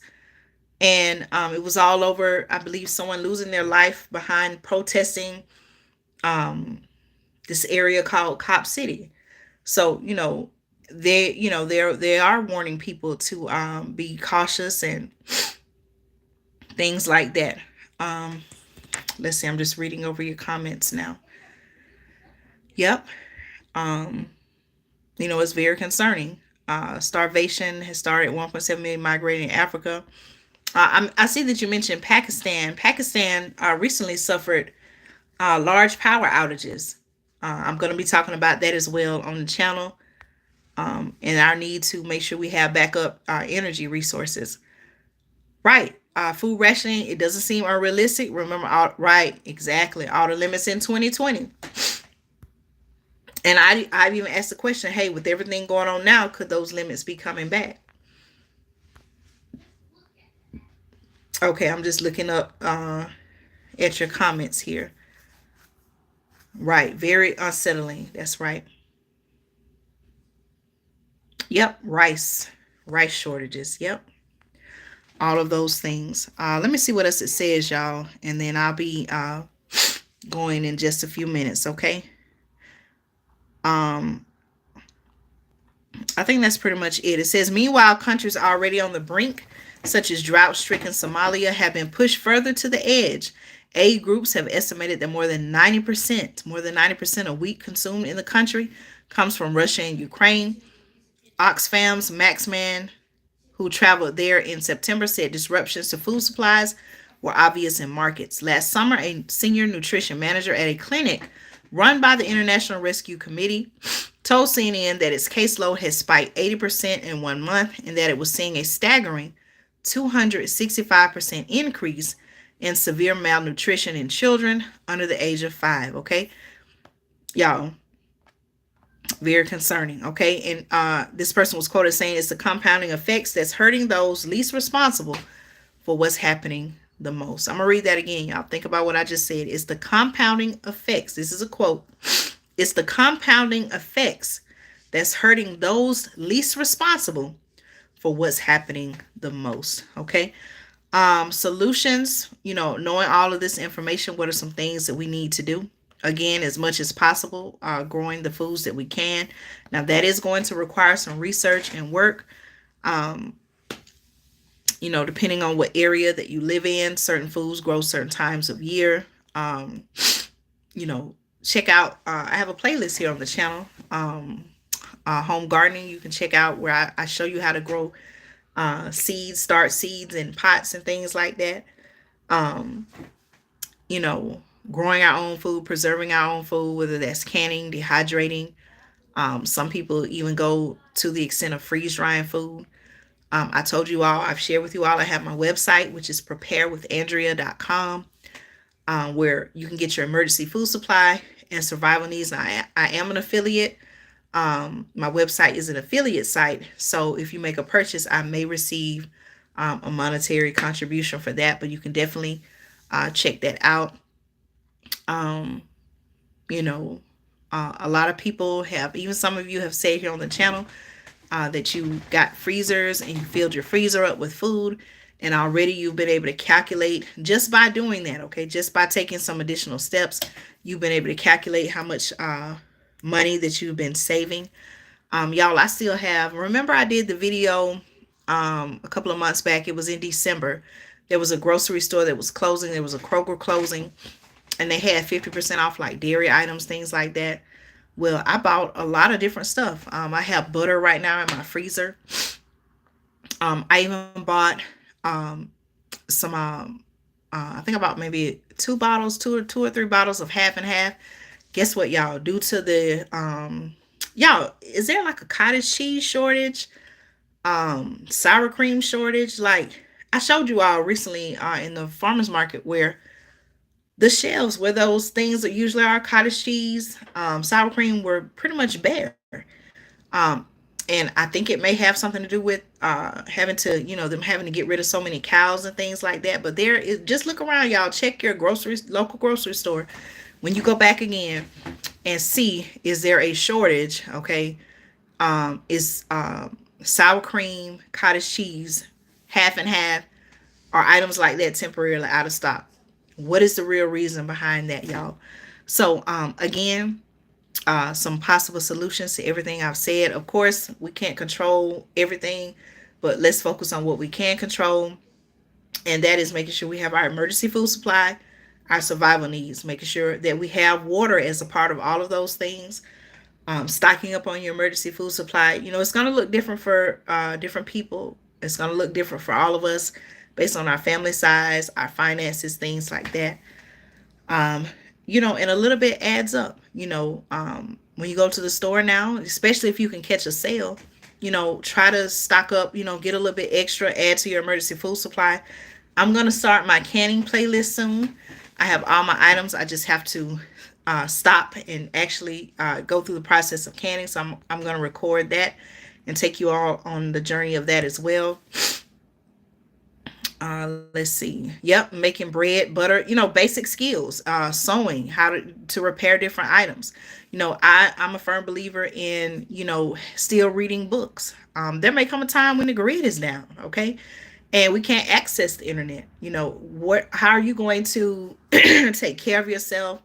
And it was all over, I believe, someone losing their life behind protesting um, this area called Cop City. So, they are warning people to be cautious and things like that. Um, let's see, I'm just reading over your comments now. Yep. Um, it's very concerning. Starvation has started. 1.7 million migrating in Africa. I see that you mentioned Pakistan. Pakistan recently suffered large power outages. I'm going to be talking about that as well on the channel, and our need to make sure we have backup energy resources. Right. Food rationing, it doesn't seem unrealistic. Remember, right, exactly. All the limits in 2020. And I've even asked the question, hey, with everything going on now, could those limits be coming back? Okay, I'm just looking up at your comments here. Right, very unsettling. That's right. Yep, rice shortages. Yep, all of those things. Let me see what else it says, y'all, and then I'll be going in just a few minutes. Okay. Um, I think that's pretty much it. It says, meanwhile, countries already on the brink, such as drought-stricken Somalia, have been pushed further to the edge. Aid groups have estimated that more than 90% of wheat consumed in the country comes from Russia and Ukraine. Oxfam's Maxman, who traveled there in September, said disruptions to food supplies were obvious in markets. Last summer, a senior nutrition manager at a clinic run by the International Rescue Committee told CNN that its caseload had spiked 80% in 1 month and that it was seeing a staggering 265% increase in severe malnutrition in children under the age of 5. Okay, y'all, very concerning. Okay, and this person was quoted saying it's the compounding effects that's hurting those least responsible for what's happening the most. I'm gonna read that again, y'all. Think about what I just said. It's the compounding effects. This is a quote. It's the compounding effects that's hurting those least responsible for what's happening the most. Okay. Solutions, knowing all of this information, what are some things that we need to do? Again, as much as possible, growing the foods that we can. Now, that is going to require some research and work. Um, depending on what area that you live in, certain foods grow certain times of year. Um, you know, check out, I have a playlist here on the channel, home gardening. You can check out where I show you how to grow seeds, start seeds in pots and things like that. Um, you know, growing our own food, preserving our own food, whether that's canning, dehydrating. Some people even go to the extent of freeze drying food. I told you all, I've shared with you all, I have my website, which is preparewithandrea.com, where you can get your emergency food supply and survival needs. Now, I am an affiliate. My website is an affiliate site. So if you make a purchase, I may receive a monetary contribution for that, but you can definitely check that out. Um, you know, a lot of people have, even some of you have said here on the channel, that you got freezers and you filled your freezer up with food, and already you've been able to calculate just by doing that. Okay, just by taking some additional steps, you've been able to calculate how much money that you've been saving. Y'all, I still have, remember I did the video a couple of months back. It was in December. There was a grocery store that was closing. There was a Kroger closing, and they had 50% off like dairy items, things like that. Well, I bought a lot of different stuff. I have butter right now in my freezer. I even bought some, I think about maybe two or three bottles of half and half. Guess what, y'all? Due to the, y'all, is there like a cottage cheese shortage? Sour cream shortage? Like, I showed you all recently in the farmer's market where the shelves where those things that usually are cottage cheese, sour cream, were pretty much bare. Um, And I think it may have something to do with having to, them having to get rid of so many cows and things like that. But there is, just look around, y'all. Check your local grocery store when you go back again and see, is there a shortage? Okay, is sour cream, cottage cheese, half and half, or items like that temporarily out of stock? What is the real reason behind that, y'all? So again, some possible solutions to everything I've said. Of course, we can't control everything, but let's focus on what we can control, and that is making sure we have our emergency food supply, our survival needs, making sure that we have water as a part of all of those things. Stocking up on your emergency food supply. It's going to look different for different people. It's going to look different for all of us based on our family size, our finances, things like that. um, and a little bit adds up. When you go to the store now, especially if you can catch a sale, try to stock up, get a little bit extra, add to your emergency food supply. I'm going to start my canning playlist soon. I have all my items. I just have to stop and actually go through the process of canning. So I'm going to record that and take you all on the journey of that as well. Let's see. Yep, making bread, butter, basic skills, sewing, how to repair different items. I'm a firm believer in, still reading books. There may come a time when the grid is down, okay? And we can't access the internet. How are you going to take care of yourself,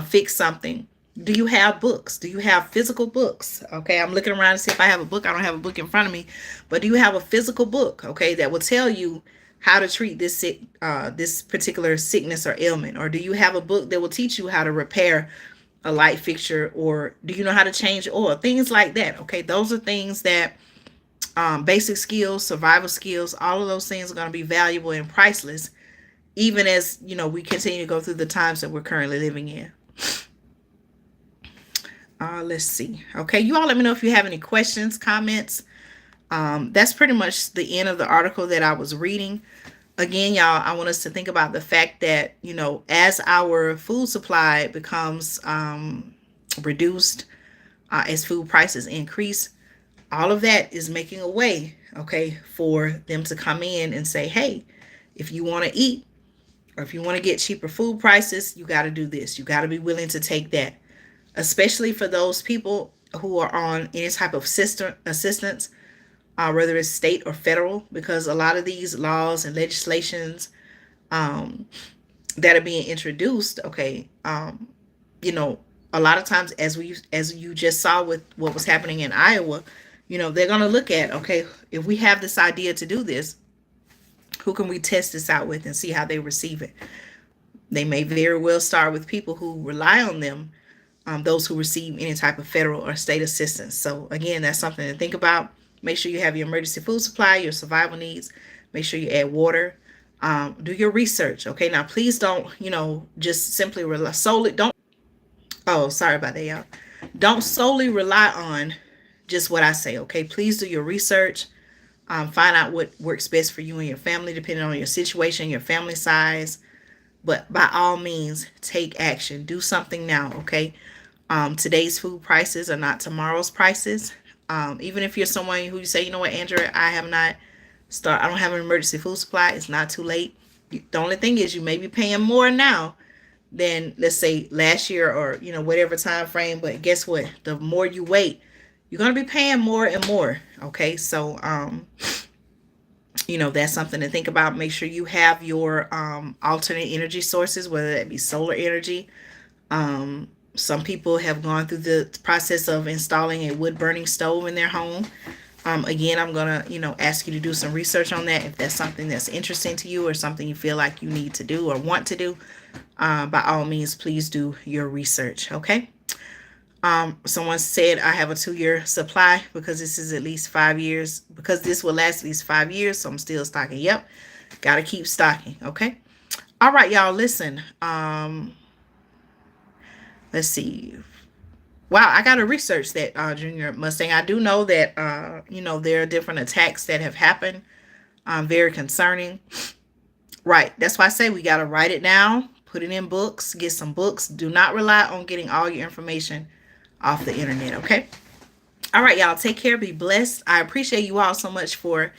fix something? Do you have books? Do you have physical books? Okay, I'm looking around to see if I have a book. I don't have a book in front of me, but do you have a physical book? Okay, that will tell you how to treat this particular sickness or ailment, or do you have a book that will teach you how to repair a light fixture, or do you know how to change oil? Things like that. Okay, those are things that basic skills, survival skills, all of those things are going to be valuable and priceless, even as we continue to go through the times that we're currently living in. Let's see. Okay, you all let me know if you have any questions, comments. That's pretty much the end of the article that I was reading. Again, y'all, I want us to think about the fact that, as our food supply becomes reduced, as food prices increase, all of that is making a way, okay, for them to come in and say, hey, if you want to eat, or if you want to get cheaper food prices, you got to do this. You got to be willing to take that, especially for those people who are on any type of assistance, whether it's state or federal, because a lot of these laws and legislations that are being introduced, okay, a lot of times, as you just saw with what was happening in Iowa, they're going to look at, okay, if we have this idea to do this, who can we test this out with and see how they receive it? They may very well start with people who rely on them, those who receive any type of federal or state assistance. So again, that's something to think about. Make sure you have your emergency food supply, your survival needs. Make sure you add water. Do your research. Okay, now please don't, just simply rely solely. Don't. Oh, sorry about that, y'all. Don't solely rely on just what I say. Okay, please do your research. Find out what works best for you and your family, depending on your situation, your family size. But by all means, take action. Do something now. Okay. Today's food prices are not tomorrow's prices. Even if you're someone who you say, you know what, Andrea, I don't have an emergency food supply. It's not too late. The only thing is you may be paying more now than, let's say, last year, or, whatever time frame. But guess what? The more you wait, you're going to be paying more and more. Okay. So, that's something to think about. Make sure you have your alternate energy sources, whether that be solar energy. Some people have gone through the process of installing a wood burning stove in their home. Again, I'm going to, ask you to do some research on that. If that's something that's interesting to you or something you feel like you need to do or want to do, by all means, please do your research. Okay. Someone said I have a 2-year supply because this is at least 5 years, because this will last at least 5 years. So I'm still stocking. Yep. Got to keep stocking. Okay. All right, y'all, listen. Let's see. Wow, I got to research that, Junior Mustang. I do know that, there are different attacks that have happened. Very concerning. Right. That's why I say we got to write it down, put it in books, get some books. Do not rely on getting all your information off the internet. Okay. All right, y'all. Take care. Be blessed. I appreciate you all so much for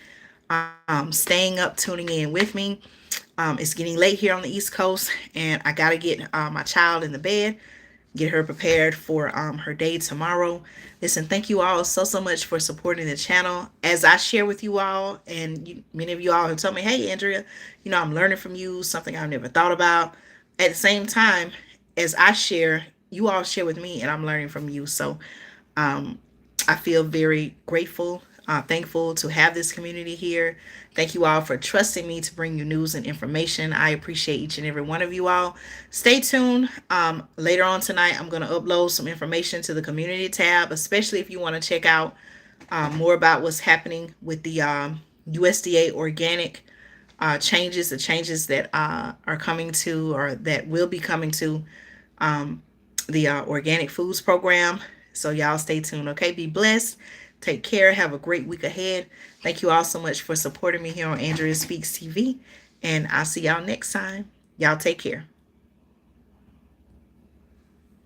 staying up, tuning in with me. It's getting late here on the East Coast, and I got to get my child in the bed, get her prepared for her day tomorrow. Listen, thank you all so much for supporting the channel. As I share with you all, and many of you all have told me, hey, Andrea, I'm learning from you, something I've never thought about. At the same time, as I share, you all share with me, and I'm learning from you. So um, I feel very grateful, thankful to have this community here. Thank you all for trusting me to bring you news and information. I appreciate each and every one of you all. Stay tuned. Later on tonight, I'm going to upload some information to the community tab, especially if you want to check out more about what's happening with the USDA organic changes, the changes that are coming to, or that will be coming to um, the organic foods program. So y'all stay tuned. Okay, be blessed. Take care. Have a great week ahead. Thank you all so much for supporting me here on Andrea Speaks TV. And I'll see y'all next time. Y'all take care.